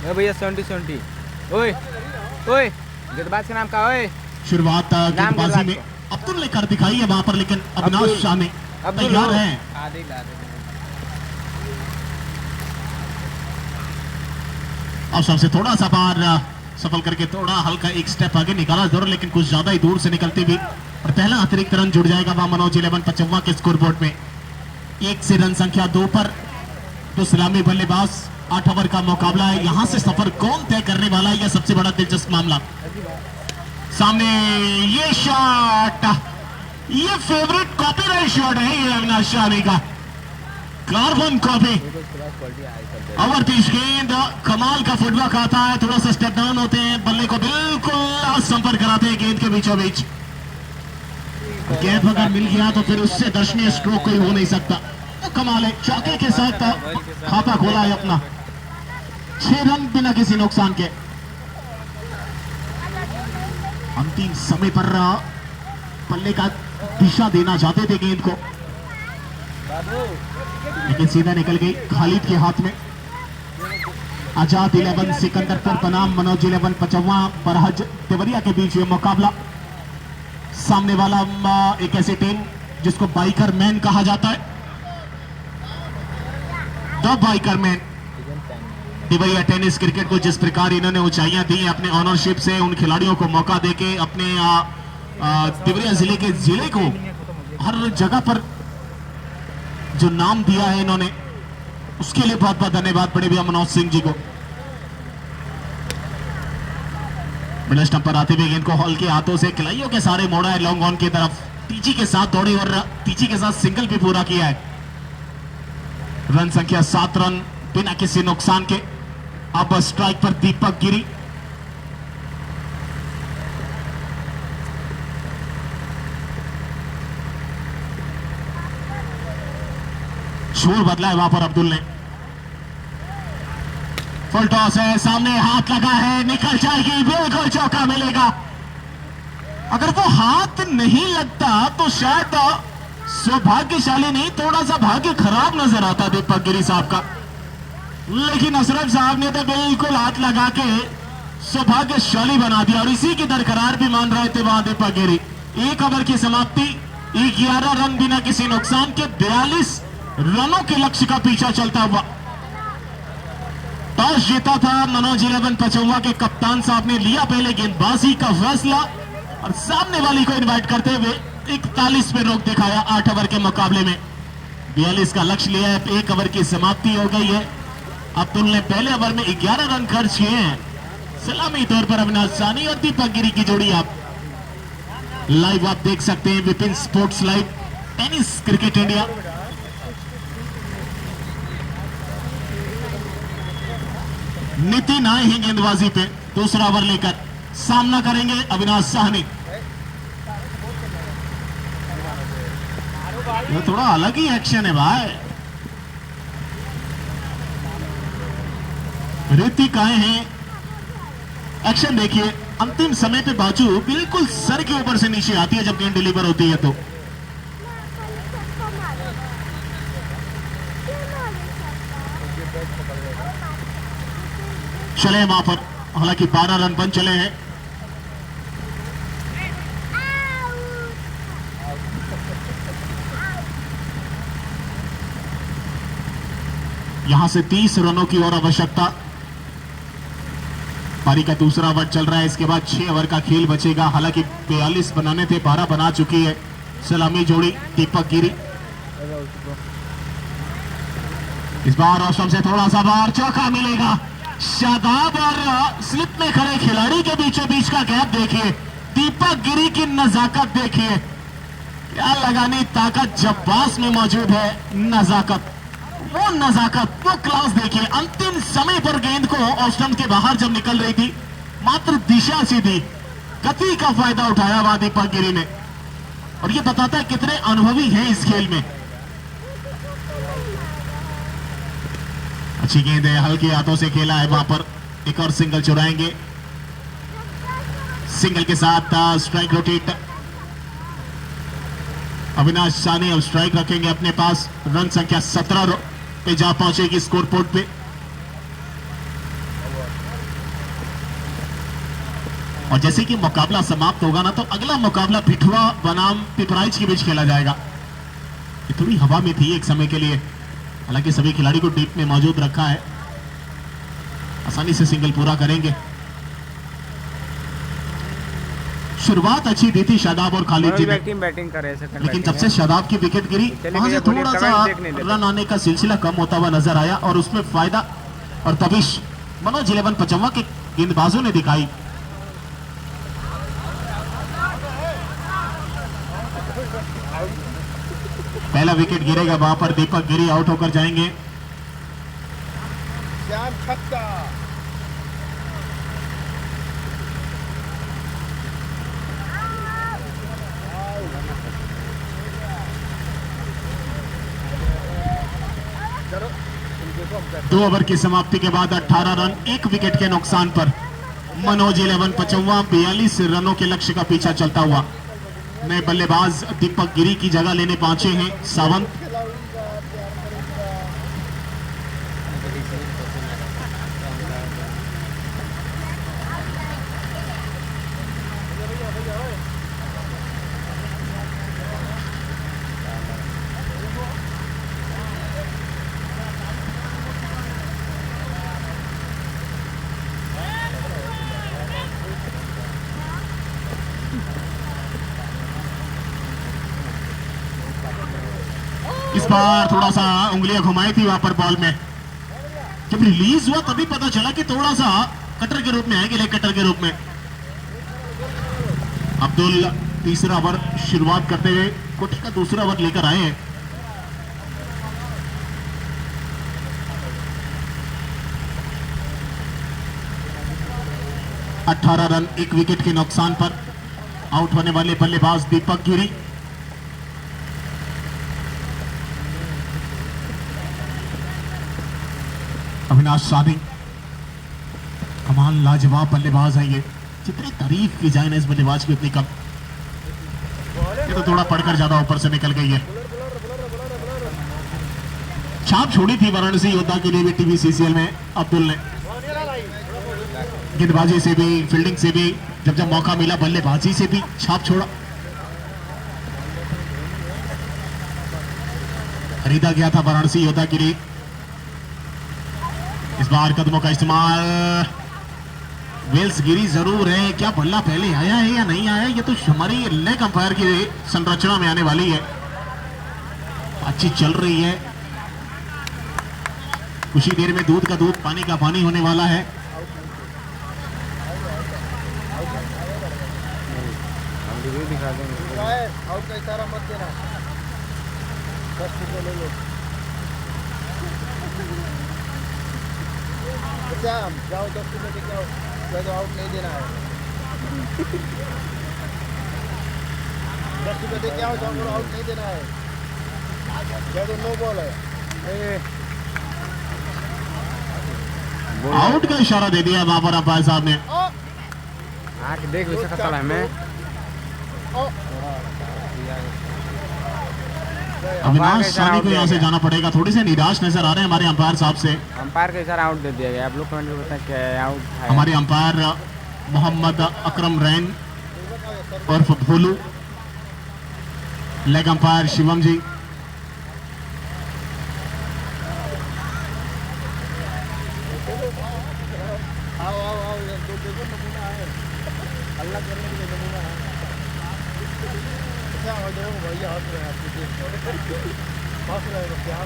ए भैया 70 ओए ओए गेंदबाज का नाम का ओए शुरुआत गेंदबाजी में गेंदबाज अब्दुल ने कर दिखाई है वहां पर, लेकिन अविनाश शाह ने तैयार है। आधे और सबसे थोड़ा सा बार सफल करके थोड़ा हल्का एक स्टेप आगे निकाला जरूर, लेकिन कुछ ज्यादा ही दूर से निकलती हुई और पहला अतिरिक्त रन जुड़ जाएगा वहां मनोज 11 55 के स्कोरबोर्ड में। 1 से रन संख्या 2 पर तो सलामी बल्लेबाज 8 ओवर का मुकाबला है। यहां से सफर कौन तय करने वाला है, यह सबसे बड़ा दिलचस्प मामला। सामने ये शॉट, ये फेवरेट कॉपीराइट शॉट है ये अविनाश शाह का, कार्बन कॉपी। ओवर पिच गेंद, कमाल का फुटवर्क आता है, थोड़ा सा स्टेप डाउन होते हैं, बल्ले को बिल्कुल संपर्क कराते हैं गेंद के बीचों बीच। गैप अगर मिल गया तो फिर उससे दर्शनीय स्ट्रोक कोई हो नहीं सकता। तो कमाल है, चौके के साथ खाता खोला है अपना। 6 रन बिना किसी नुकसान के। अंतिम समय पर बल्ले का दिशा देना चाहते थे गेंद को, लेकिन सीधा निकल गई खालिद के हाथ में। आजाद 11 सिकंदरपुर बनाम मनोज 11 55 बरहज देवरिया के बीच ये मुकाबला। सामने वाला एक ऐसी टीम जिसको बाइकर मैन कहा जाता है, the biker man. Deoria tennis cricket को जिस प्रकार इन्होंने ऊंचाइयां दी अपने ऑनरशिप से, उन खिलाड़ियों को मौका देके अपने देवरिया जिले को हर जगह पर जो नाम दिया है इन्होंने, उसके लिए बहुत बहुत धन्यवाद बड़े भैया मनोज सिंह जी को। मिडल स्टंप पर आते हुए गेंद को हॉल के हाथों से खिलाड़ियों के सारे मोड़ा है लॉन्ग ऑन की तरफ। टीची के साथ दौड़े और टीची के साथ सिंगल भी पूरा किया है। रन संख्या 7 रन बिना किसी नुकसान के। अब स्ट्राइक पर दीपक गिरी। शोर बदला है वहां पर अब्दुल ने। फुल टॉस है, सामने हाथ लगा है, निकल जाएगी, बिल्कुल चौका मिलेगा। अगर वो हाथ नहीं लगता तो शायद सौभाग्यशाली नहीं, थोड़ा सा भाग्य खराब नजर आता दीपक गिरी साहब का, लेकिन अशरफ साहब ने तो बिल्कुल हाथ लगा के सौभाग्यशाली बना दिया और इसी की दरकरार भी मान रहे थे वहां दीपक गिरी। 1 ओवर की समाप्ति, 11 रन बिना किसी नुकसान के, 42 रनों के लक्ष्य का पीछा चलता हुआ। टॉस जीता था मनोज 11 55 के कप्तान साहब ने, लिया पहले गेंदबाजी का फैसला और सामने वाली को इनवाइट करते हुए 41 पे रोक दिखाया 8 ओवर के मुकाबले में। 42 का लक्ष्य लिया है, 1 ओवर की समाप्ति हो गई है। अब्दुल ने पहले ओवर में 11 रन खर्च किए हैं। सलामी तौर पर अविनाश सानी और दीपक गिरी की जोड़ी आप लाइव आप देख सकते हैं Vipin sports live tennis cricket India. Nitin आए हैं गेंदबाजी पे, दूसरा ओवर लेकर सामना करेंगे अविनाश साहनी। ये थोड़ा अलग ही एक्शन है भाई। ऋतिक आए हैं, एक्शन देखिए। अंतिम समय पे बाजू बिल्कुल सर के ऊपर से नीचे आती है जब गेंद डिलीवर होती है तो। चले वहां पर, हालांकि 12 रन बन चले हैं। यहां से 30 रनों की और आवश्यकता। पारी का दूसरा ओवर चल रहा है, इसके बाद 6 ओवर का खेल बचेगा। हालांकि 42 बनाने थे, 12 बना चुकी है सलामी जोड़ी दीपक गिरी। इस बार ऑप्शन से थोड़ा सा बाहर, चौका मिलेगा। शादाब और स्लिप में खड़े खिलाड़ी के बीचों बीच का गैप देखिए, दीपक गिरी की नजाकत देखिए, क्या लगाने ताकत जब्बास में मौजूद है। नजाकत, वो नजाकत, वो क्लास देखिए। अंतिम समय पर गेंद को ऑफ स्टंप के बाहर जब निकल रही थी, मात्र दिशा से दी, गति का फायदा उठाया वहां दीपक गिरी ने, और ये बताता है कितने अनुभवी हैं इस खेल में। अच्छी गेंद है, हल्के हाथों से खेला है वहां पर। एक और सिंगल चुराएंगे, सिंगल के साथ स्ट्राइक रोटेट। अविनाश सानी अब स्ट्राइक रखेंगे अपने पास। रन संख्या 17 पे जा पहुंचेगी स्कोर बोर्ड पे। और जैसे कि मुकाबला समाप्त होगा ना, तो अगला मुकाबला पिठुआ बनाम पिपराइच के बीच खेला जाएगा। ये थोड़ी हवा में थी एक समय के लिए, हालांकि सभी खिलाड़ी को टीम में मौजूद रखा है, आसानी से सिंगल पूरा करेंगे। शुरुआत अच्छी दी थी शादाब और खालिद जी ने, बैटिंग करे लेकिन जब से शादाब की विकेट गिरी वहां से थोड़ा सा रन आने का सिलसिला कम होता हुआ नजर आया, और उसमें फायदा और तविश मनोज 11 पचम्मा के गेंदबाजों ने दिखाई। पहला विकेट गिरेगा, वहां पर दीपक गिरी आउट होकर जाएंगे। दो ओवर की समाप्ति के बाद 18 रन 1 विकेट के नुकसान पर मनोज 11 पचम्मा 42 रनों के लक्ष्य का पीछा चलता हुआ नए बल्लेबाज दीपक गिरी की जगह लेने पहुंचे हैं सावंत। इस बार थोड़ा सा उंगलियां घुमाई थी वहां पर बॉल में, जब रिलीज हुआ तभी पता चला कि थोड़ा सा कटर के रूप में आएंगे, लेग कटर के रूप में। अब्दुल तीसरा ओवर शुरुआत करते हुए कोटे का दूसरा ओवर लेकर आए हैं। अठारह रन 1 विकेट के नुकसान पर आउट होने वाले बल्लेबाज दीपक गिरी। अविनाश साधी कमाल लाजवाब बल्लेबाज है ये, जितनी तारीफ की जाए ना इस बल्लेबाज की उतनी कम। ये तो थोड़ा पढ़कर ज्यादा ऊपर से निकल गई है। छाप छोड़ी थी वाराणसी योद्धा के लिए भी टीवीसीसीएल में अब्दुल ने, गेंदबाजी से भी फील्डिंग से भी, जब जब मौका मिला बल्लेबाजी से भी छाप छोड़ा। खरीदा गया था वाराणसी योद्धा के लिए। इस बार कदमों का इस्तेमाल, वेल्स गिरी जरूर है, क्या बल्ला पहले आया है या नहीं आया, ये तो हमारी लेग अंपायर की संरचना में आने वाली है। अच्छी चल रही है, कुछ ही देर में दूध का दूध पानी का पानी होने वाला है। आउट का इशारा मत देना, 10 रुपये ले लो। जाओ 10 रुपये दे के आओ, तो आउट नहीं देना है। 10 रुपये दे के आओ, जाओ आउट नहीं देना है, तो नो बॉल है। आउट का इशारा दे दिया वहां पर अंपायर साहब ने। आंख देख भी सकता है मैं। अविनाश सानी को यहाँ से जाना पड़ेगा, थोड़ी से निराश नजर आ रहे हैं हमारे अंपायर साहब से। अंपायर का इशारा आउट दे दिया गया, आप लोग कमेंट में बताएं क्या है आउट है। हमारे अंपायर मोहम्मद अकरम रैन और भोलू, लेग अंपायर शिवम जी। आओ आओ आओ, देखो नमूना है, अल्लाह करने के लिए नमूना है। क्या हो जाएगा भैया, हंस रहे हैं आपके, हंस रहे हैं क्या,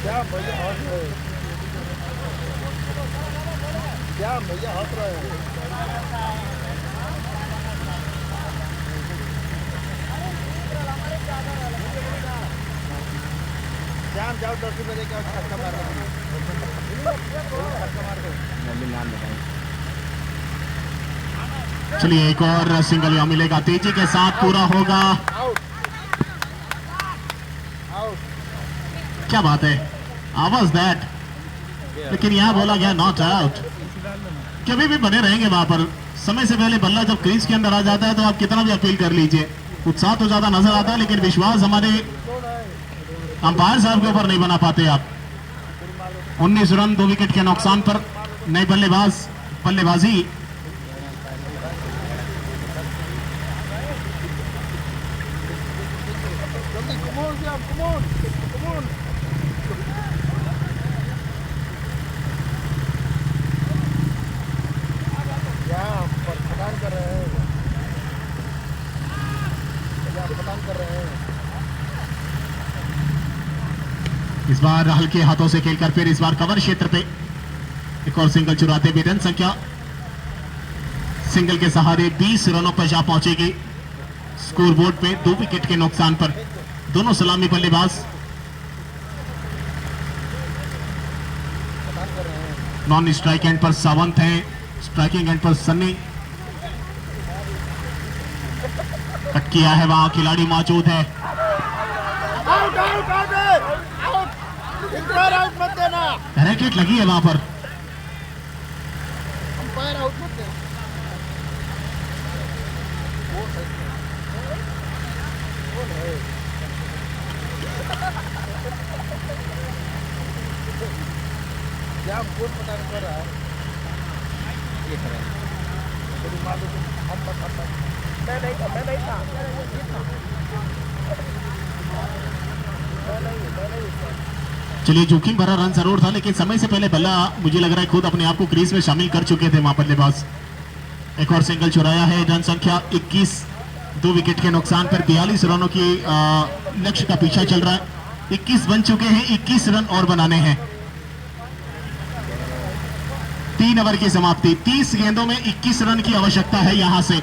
क्या भैया हंस रहे हैं, क्या भैया हंस रहे हैं। श्याम जाओ 10 रुपये देके छक्का मार दो, छक्का मार दो। नाम बताएं। चलिए एक और सिंगल यहाँ मिलेगा, तेजी के साथ पूरा होगा। आउट आउट, क्या बात है, आवाज दैट, लेकिन यहाँ बोला गया नॉट आउट। कभी भी बने रहेंगे वहां पर, समय से पहले बल्ला जब क्रीज के अंदर आ जाता है तो आप कितना भी अपील कर लीजिए, उत्साह तो ज्यादा नजर आता है, लेकिन विश्वास हमारे अंपायर साहब के ऊपर नहीं बना पाते आप। 19 रन 2 विकेट के नुकसान पर नए बल्लेबाजी come on, come on. क्या पठान कर रहे हैं? क्या पठान कर रहे हैं? इस बार हल्के हाथों से खेलकर फिर इस बार कवर क्षेत्र पे एक और सिंगल चुराते हुए रन संख्या सिंगल के सहारे 20 रनों पर जा पहुंचेगी स्कोर बोर्ड पे 2 विकेट के नुकसान पर। दोनों सलामी बल्लेबाज नॉन स्ट्राइक एंड पर सावंत हैं, स्ट्राइकिंग एंड पर सन्नी। कट किया है, वहां खिलाड़ी मौजूद है। आउट आउट आउट आउट, इंतजार आउट मत देना, रैकेट लगी है वहां पर। अंपायर आउट मत देना। क्या बोल पता नहीं कर रहा है ये कर रहा है थोड़ी मालूम हम पता मैं नहीं था मैं नहीं चलिए जोखिम भरा रन जरूर था, लेकिन समय से पहले बल्ला मुझे लग रहा है खुद अपने आप को क्रीज में शामिल कर चुके थे वहां बल्लेबाज। एक और सिंगल चुराया है, रन संख्या 21, 2 विकेट के नुकसान पर 42 रनों की लक्ष्य का पीछा चल रहा है। 21 बन चुके हैं, 21 रन और बनाने हैं। 3 ओवर की समाप्ति, 30 गेंदों में 21 रन की आवश्यकता है यहां से।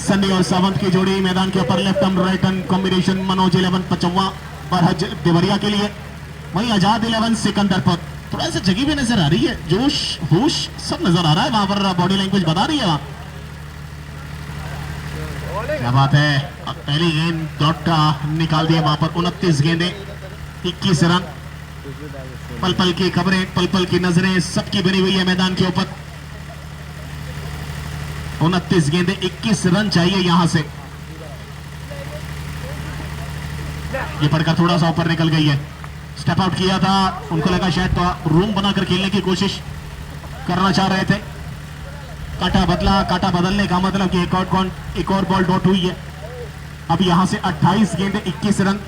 सन्नी और सावंत की जोड़ी मैदान के ऊपर left arm right arm combination Manoj 11 55 Barhaj Deoria के लिए, वहीं आजाद 11 सिकंदर पर। थोड़ा सा जगह भी नजर आ रही है, जोश होश सब नजर आ रहा है वहां पर, बॉडी लैंग्वेज बता रही है वहां। क्या बात है, अब पहली गेंद डॉट का निकाल दिया वहां पर। 29 गेंदें 21 रन। पल पल की खबरें, पल पल की नजरें सबकी बनी हुई है मैदान के ऊपर। 29 गेंदें 21 रन चाहिए यहां से। ये पढ़कर थोड़ा सा ऊपर निकल गई है, स्टेप आउट किया था, उनको लगा शायद तो रूम बनाकर खेलने की कोशिश करना चाह रहे थे। काटा बदला, काटा बदलने का मतलब कि एक और बॉल डॉट हुई है। अब यहां से 28 गेंदें 21 रन।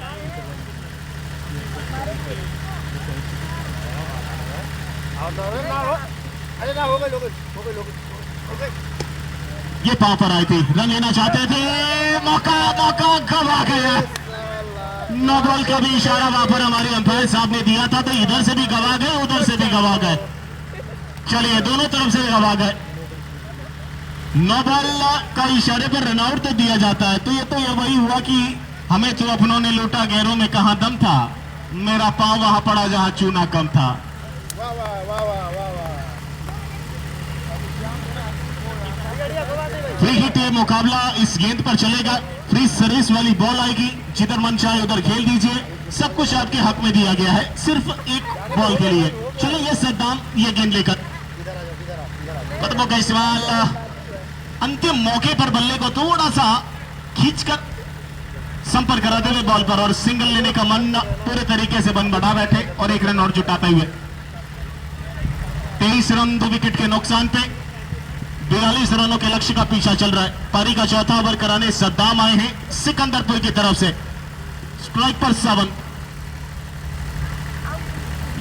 अरे ना हो गए ये पाव पर आई थी, रन लेना चाहते थे, मौका गवा गया। नो बॉल का भी इशारा वहां पर हमारे अंपायर साहब ने दिया था, तो इधर से भी गवा गए, उधर से भी गवा गए। चलिए दोनों तरफ से गवा गए। नो बॉल का इशारे पर रन आउट तो दिया जाता है, तो ये वही हुआ कि हमें तो अपनों ने लूटा, गैरों में कहां दम था, मेरा पांव वहां पड़ा जहां चूना कम था। वाह वाह वाह वाह वाह वाह। फ्री हिट ये मुकाबला इस गेंद पर चलेगा, फ्री सर्विस वाली बॉल आएगी, जिधर मन चाहे उधर खेल दीजिए, सब कुछ आपके हक में दिया गया है, सिर्फ एक बॉल के लिए। चलो ये सद्दाम ये गेंद लेकर कदमों का इस्तेमाल, अंतिम मौके पर बल्ले को थोड़ा सा खींचकर संपर्क कराते हुए बॉल पर, और सिंगल लेने का मन पूरे तरीके से बन बढ़ा बैठे और एक रन और जुटाते हुए। 23 रन 2 विकेट के नुकसान पे 42 रनों के लक्ष्य का पीछा चल रहा है। पारी का चौथा ओवर कराने सद्दाम आए हैं सिकंदरपुर की तरफ से। स्ट्राइक पर 7,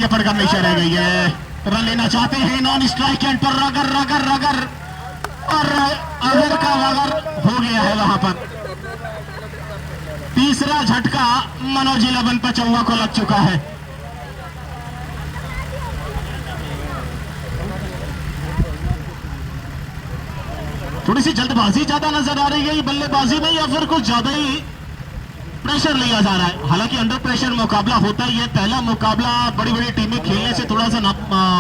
यह पड़कर नीचे रह गई है। रन लेना चाहते हैं, नॉन स्ट्राइक एंड पर रगर और अगर का वगर हो गया है वहां पर। तीसरा झटका मनोज 11 55 को लग चुका है। थोड़ी सी जल्दबाजी ज्यादा नजर आ रही है ये बल्लेबाजी में, या फिर कुछ ज्यादा ही प्रेशर लिया जा रहा है। हालांकि अंडर प्रेशर मुकाबला होता ही है, पहला मुकाबला बड़ी बड़ी टीमें खेलने से थोड़ा सा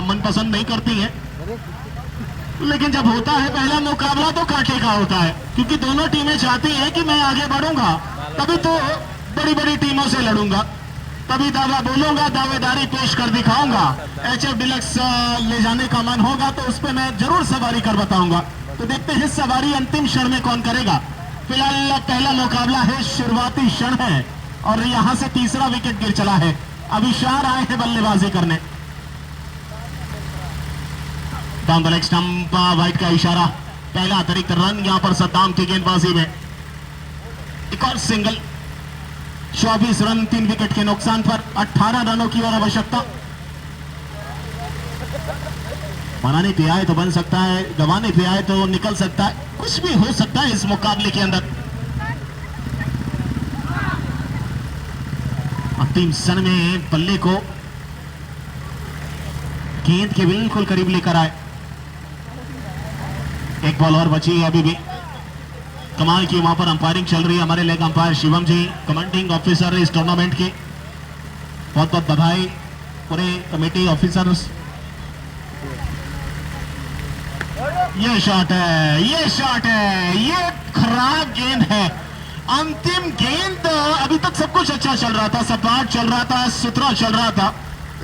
मनपसंद नहीं करती है, लेकिन जब होता है पहला मुकाबला तो कांटे का होता है, क्योंकि दोनों टीमें चाहती हैं कि मैं आगे बढ़ूंगा, तभी तो बड़ी बड़ी टीमों से लड़ूंगा, तभी दावा बोलूंगा, दावेदारी पेश कर दिखाऊंगा। HF डिलक्स ले जाने का मन होगा तो उस पर मैं जरूर सवारी कर बताऊंगा। तो देखते हैं सवारी अंतिम क्षण में कौन करेगा। फिलहाल पहला मुकाबला है, शुरुआती क्षण है, और यहां से तीसरा विकेट गिर चला है। अभी शार आए थे बल्लेबाजी करने। Down the leg stump, wide का इशारा, पहला अतिरिक्त रन यहां पर सद्दाम की गेंदबाजी में। एक और सिंगल, 24 रन 3 विकेट के नुकसान पर 18 रनों की और आवश्यकता। बनाने पे आए तो बन सकता है, गंवाने पे आए तो निकल सकता है, कुछ भी हो सकता है इस मुकाबले के अंदर। अंतिम क्षण में बल्ले को गेंद के बिल्कुल करीब लेकर आए। एक बॉल और बची है अभी भी। कमाल की वहां पर अंपायरिंग चल रही है, हमारे लेग अंपायर शिवम जी कमांडिंग ऑफिसर इस टूर्नामेंट के, बहुत बहुत बधाई पूरे कमेटी ऑफिसर्स। ये शॉट है, ये शॉट है, ये खराब गेंद है। अंतिम गेंद, अभी तक सब कुछ अच्छा चल रहा था, सपाट चल रहा था, सुथरा चल रहा था,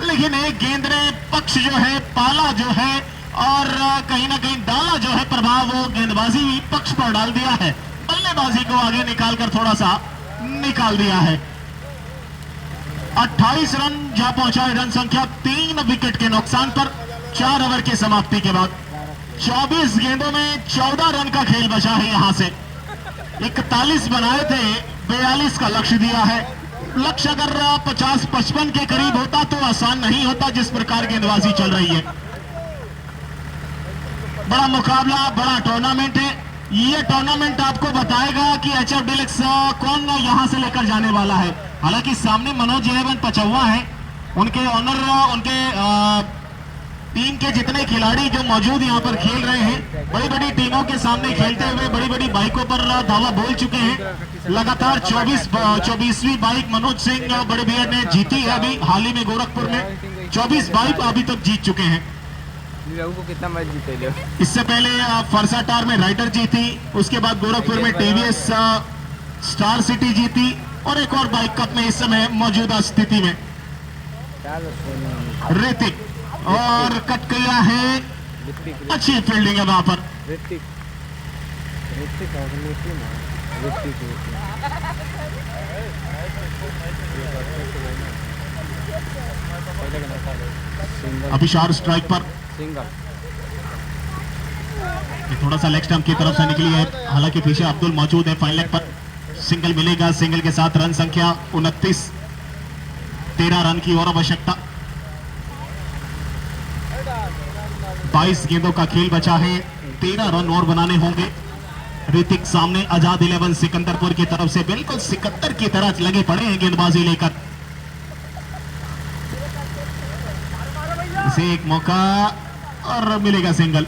लेकिन एक गेंद ने पक्ष जो है पाला जो है और कहीं ना कहीं डाला जो है प्रभाव, वो गेंदबाजी पक्ष पर डाल दिया है, बल्लेबाजी को आगे निकालकर थोड़ा सा निकाल दिया है। 28 रन जा पहुंचा, रन संख्या 3 विकेट के नुकसान पर 4 ओवर की समाप्ति के बाद। 24 गेंदों में 14 रन का खेल बचा है। यहां से 41 बनाए थे, 42 का लक्ष्य दिया है। लक्ष्य अगर 50-55 के करीब होता तो आसान नहीं होता जिस प्रकार गेंदबाजी चल रही है। बड़ा मुकाबला, बड़ा टूर्नामेंट है। ये टूर्नामेंट आपको बताएगा कि एचएफ डीलक्स कौन यहां से लेकर जाने वाला है। हालांकि सामने मनोज 11 पचौवा है, उनके ऑनर, उनके टीम के जितने खिलाड़ी जो मौजूद यहाँ पर खेल रहे हैं, बड़ी बड़ी टीमों के सामने खेलते हुए बड़ी बड़ी बाइकों पर धावा बोल चुके हैं। लगातार 24वीं बाइक मनोज सिंह बड़े भैया ने जीती है अभी हाल ही में गोरखपुर में। 24 बाइक अभी तक जीत चुके हैं। को कितना मैच जीते लो? इससे पहले फरसाटार में राइडर जीती, उसके बाद गोरखपुर में टीवीएस स्टार सिटी जीती और एक और बाइक कप में इस समय मौजूदा स्थिति में ऋतिक, और कट गया है। अच्छी फील्डिंग है वहां पर। अभिषार स्ट्राइक पर, सिंगल थोड़ा सा लेग स्टंप की तरफ से निकली है, हालांकि पीछे अब्दुल मौजूद है। फाइन लेग पर सिंगल मिलेगा, सिंगल के साथ रन संख्या 29, 13 रन की और आवश्यकता। 22 गेंदों का खेल बचा है, 13 रन और बनाने होंगे। ऋतिक सामने, आजाद 11 सिकंदरपुर की तरफ से बिल्कुल सिकंदर की तरह लगे पड़े हैं गेंदबाजी लेकर। इसे एक मौका और मिलेगा सिंगल।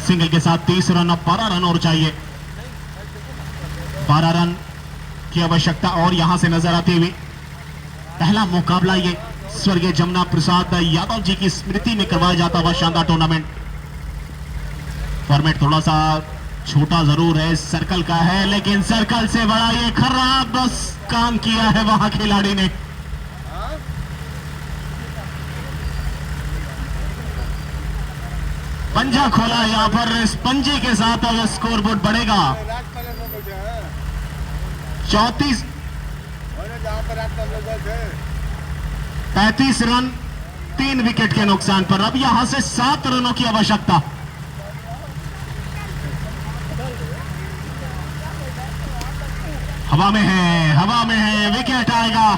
सिंगल के साथ 30 रन, अब 12 रन और चाहिए। 12 रन की आवश्यकता और यहां से नजर आते हुए पहला मुकाबला ये स्वर्गीय जमुना प्रसाद यादव जी की स्मृति में करवाया जाता हुआ शानदार टूर्नामेंट। फॉर्मेट थोड़ा सा छोटा जरूर है, सर्कल का है, लेकिन सर्कल से बड़ा ये खराब बस काम किया है वहां खिलाड़ी ने। पंजा खोला यहां पर, इस पंजे के साथ अब स्कोर बोर्ड बढ़ेगा 34, 35 रन 3 विकेट के नुकसान पर। अब यहां से 7 रनों की आवश्यकता। हवा में है, हवा में है, विकेट आएगा।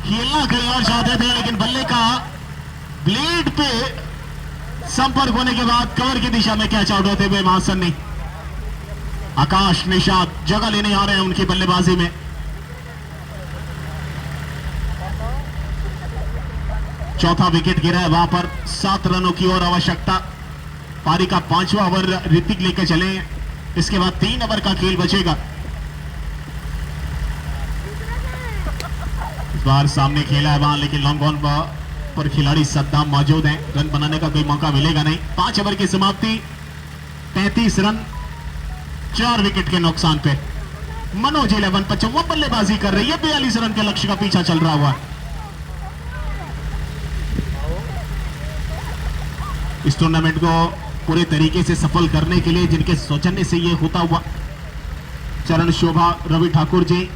खेलना कहीं और चाहते थे, लेकिन बल्ले का ब्लेड पे संपर्क होने के बाद कवर की दिशा में कैच आउट होते हुए महासन ने आकाश निषाद जगह लेने आ रहे हैं उनकी बल्लेबाजी में। चौथा विकेट गिरा है वहां पर, 7 रनों की और आवश्यकता। पारी का 5वां ओवर ऋतिक लेकर चले, इसके बाद 3 ओवर का खेल बचेगा। इस बार सामने खेला है वहां, लेकिन लॉन्ग ऑन पर खिलाड़ी सद्दाम मौजूद हैं, रन बनाने का कोई मौका मिलेगा नहीं। 5 ओवर की समाप्ति, 33 रन 4 विकेट के नुकसान पे। मनोज 11 55 बल्लेबाजी कर रही है, 42 रन के लक्ष्य का पीछा चल रहा हुआ। इस टूर्नामेंट को पूरे तरीके से सफल करने के लिए जिनके सौजन्य से ये होता हुआ, चरण शोभा, रवि ठाकुर जी,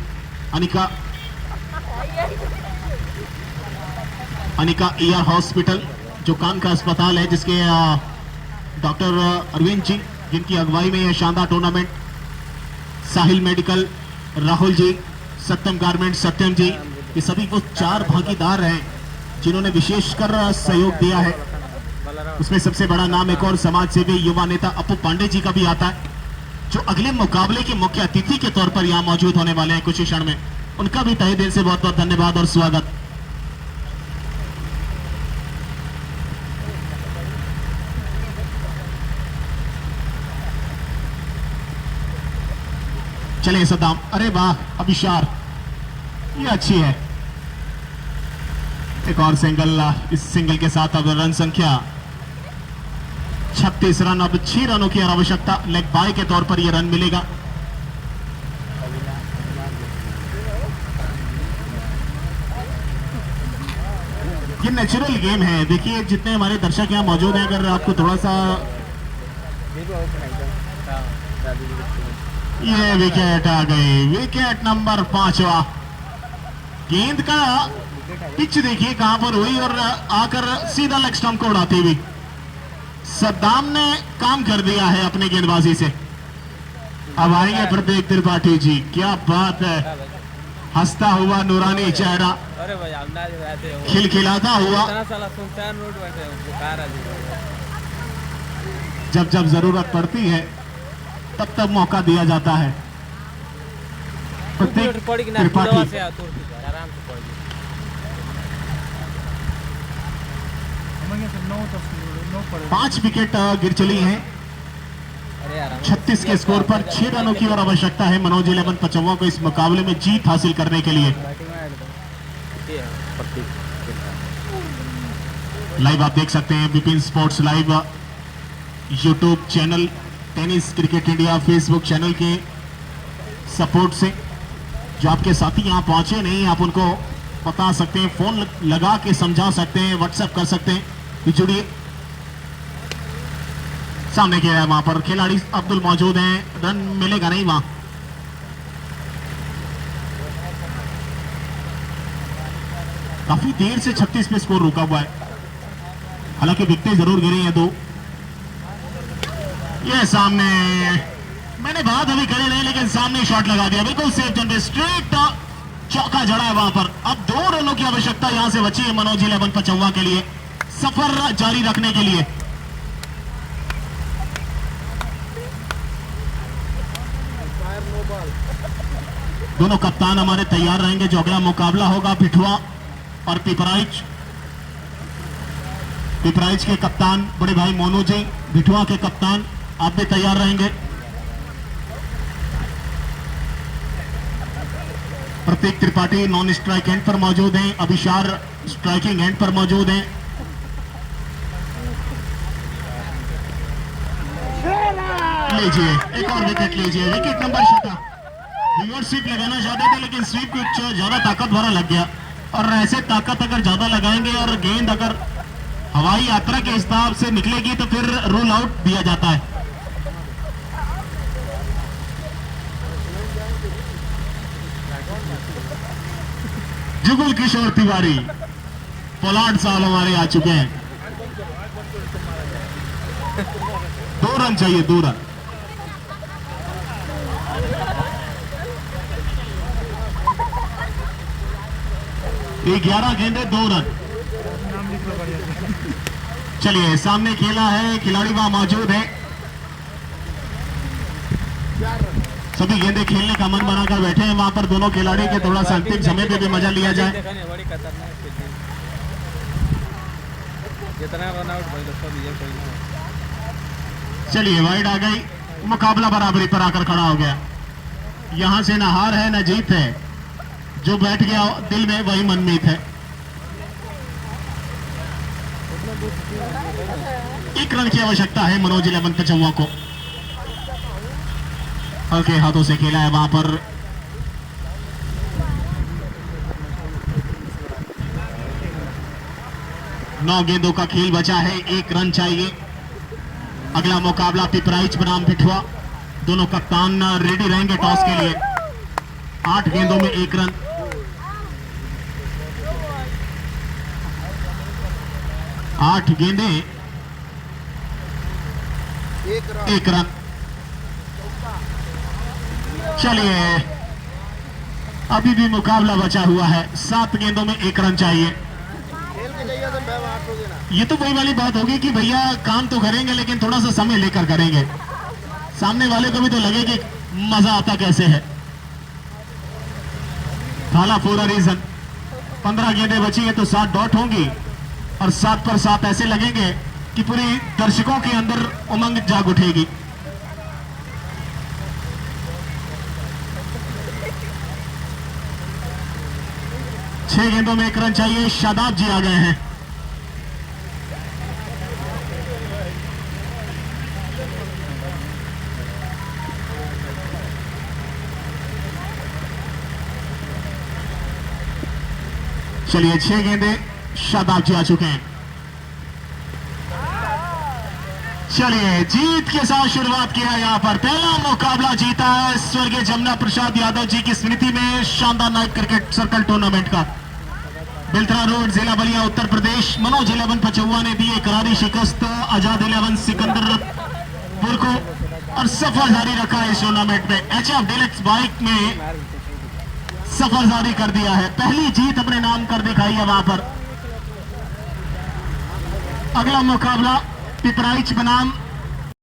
अनिका ईआर हॉस्पिटल जो कान का अस्पताल है, जिसके डॉक्टर अरविंद जी जिनकी अगुवाई में यह शानदार टूर्नामेंट साहिल मेडिकल, राहुल जी, सत्यम गारमेंट, सत्यम जी, ये सभी वो 4 भागीदार हैं जिन्होंने विशेषकर सहयोग दिया है। उसमें सबसे बड़ा नाम एक और समाज सेवी युवा नेता अपू पांडे जी का भी आता है, जो अगले मुकाबले के मुख्य अतिथि के तौर पर यहां मौजूद होने वाले हैं कुछ ही क्षण में। उनका भी तहे दिल से बहुत बहुत धन्यवाद और स्वागत। चलिए सद्दाम, अरे वाह अभिशार, ये अच्छी है। एक और सिंगल, इस सिंगल के साथ अब रन संख्या 36 रन। अब 6 रनों की आवश्यकता, लेग बाय के तौर पर यह रन मिलेगा। ये नेचुरल गेम है। देखिए जितने हमारे दर्शक यहाँ मौजूद हैं, अगर आपको थोड़ा सा, ये विकेट आ गई, विकेट नंबर 5वां। गेंद का पिच देखिए कहां पर हुई और आकर सीधा लेग स्टंप को उड़ाती हुई। सद्दाम ने काम कर दिया है अपने गेंदबाजी से। अब आएंगे प्रत्येक त्रिपाठी जी, क्या बात है, हंसता हुआ नूरानी चेहरा, अरे भाई अंदाज रहते हो खिलखिलाता हुआ। इतना साला सुनसान रोड बैठे हो, बुखार आ जाएगा। जब जब जरूरत पड़ती है तब तब मौका दिया जाता है। प्रत्येक पड़ गई ना, त्रिपाठी दवा से आ, तुर की जा, आराम से पड़ गई। हमें तो 9 पड़े 5 विकेट गिर चली हैं। अरे आराम 36 के स्कोर पर 6 रनों की और आवश्यकता है मनोज 11 पचौवा को इस मुकाबले में जीत हासिल करने के लिए। बैटिंग में ऐड दो, ये है पट्टी। लाइव आप देख सकते हैं Vipin sports live YouTube channel, tennis cricket India Facebook channel के सपोर्ट से। जो आपके साथी यहाँ पहुंचे नहीं, आप उनको बता सकते हैं, फोन लगा के समझा सकते हैं, व्हाट्सएप कर सकते हैं कि जुड़िए। सामने क्या है, वहां पर खिलाड़ी अब्दुल मौजूद हैं, रन मिलेगा नहीं वहां। काफी देर से 36 पे स्कोर रुका हुआ है, हालांकि विकेटें जरूर गिरी हैं 2। ये सामने, मैंने बात अभी करी नहीं, लेकिन सामने शॉट लगा दिया, बिल्कुल सेफ जन पे, स्ट्रेट चौका जड़ा है वहां पर। अब 2 रनों की आवश्यकता यहां से बची है मनोज 11 पचौवा के लिए, सफर जारी रखने के लिए। दोनों कप्तान हमारे तैयार रहेंगे, जो अगला मुकाबला होगा पिठुआ और पिपराइच। पिपराइच के कप्तान बड़े भाई मोनू जी, पिठुआ के कप्तान आप भी तैयार रहेंगे। प्रत्येक त्रिपाठी नॉन स्ट्राइक एंड पर मौजूद हैं, अभिशार स्ट्राइकिंग एंड पर मौजूद हैं। लीजिए एक और विकेट, लीजिए विकेट नंबर 6। रिवर्स स्वीप लगाना चाहते थे, लेकिन स्वीप कुछ ज्यादा ताकत भरा लग गया, और ऐसे ताकत अगर ज्यादा लगाएंगे और गेंद अगर हवाई यात्रा के हिसाब से निकलेगी तो फिर रूल आउट दिया जाता है। जुगुल किशोर तिवारी, पोलार्ड साहब हमारे आ चुके हैं। 2 रन चाहिए, 2 रन। ये 11 गेंदे, 2 रन। नाम लिख लो बढ़िया। चलिए सामने खेला है, खिलाड़ी वहां मौजूद है, सभी गेंदे खेलने का मन बनाकर बैठे हैं वहां पर दोनों खिलाड़ी के। थोड़ा सा अंतिम समय पे भी मजा लिया जाए। देखा नहीं, बड़ी खतरनाक फील्डिंग, जितना रन आउट भाई सब ये कोई नहीं। चलिए वाइड आ गई, मुकाबला बराबरी पर आकर खड़ा हो गया। यहां से ना हार है ना जीत है, जो बैठ गया दिल में वही मनमीत है। 1 रन की आवश्यकता है मनोज 11 पचौवा को। हल्के हाथों से खेला है वहां पर, नौ गेंदों का खेल बचा है, 1 रन चाहिए। अगला मुकाबला पिपराइच बनाम पिठुआ, दोनों कप्तान रेडी रहेंगे टॉस के लिए। 8 गेंदों में 1 रन। 8 गेंदें 1 रन। चलिए अभी भी मुकाबला बचा हुआ है, 7 गेंदों में 1 रन चाहिए। खेल के जाइए तो मैं आठ हो देना। ये तो वही वाली बात होगी कि भैया काम तो करेंगे लेकिन थोड़ा सा समय लेकर करेंगे, सामने वाले को भी तो लगे कि मजा आता कैसे है। थाला पूरा रीजन, 15 गेंदें बची हैं तो 7 डॉट होंगी और 7 पर 7 ऐसे लगेंगे कि पूरी दर्शकों के अंदर उमंग जाग उठेगी। छह गेंदों में 1 रन चाहिए। शादाब जी आ गए हैं। चलिए 6 गेंदे शादाब जी आ चुके हैं। चलिए जीत के साथ शुरुआत किया यहां पर, पहला मुकाबला जीता है स्वर्गीय जमुना प्रसाद यादव जी की स्मृति में शानदार नाइट क्रिकेट सर्कल टूर्नामेंट का। बिल्थरा रोड, जिला बलिया, उत्तर प्रदेश। मनोज 11 पचौवा ने दी करारी शिकस्त आजाद 11 सिकंदरपुर को और सफर जारी रखा है इस टूर्नामेंट में। HF डीलक्स बाइक में सफर जारी कर दिया है, पहली जीत अपने नाम कर दिखाई है वहां पर। अगला मुकाबला पिपराइच बनाम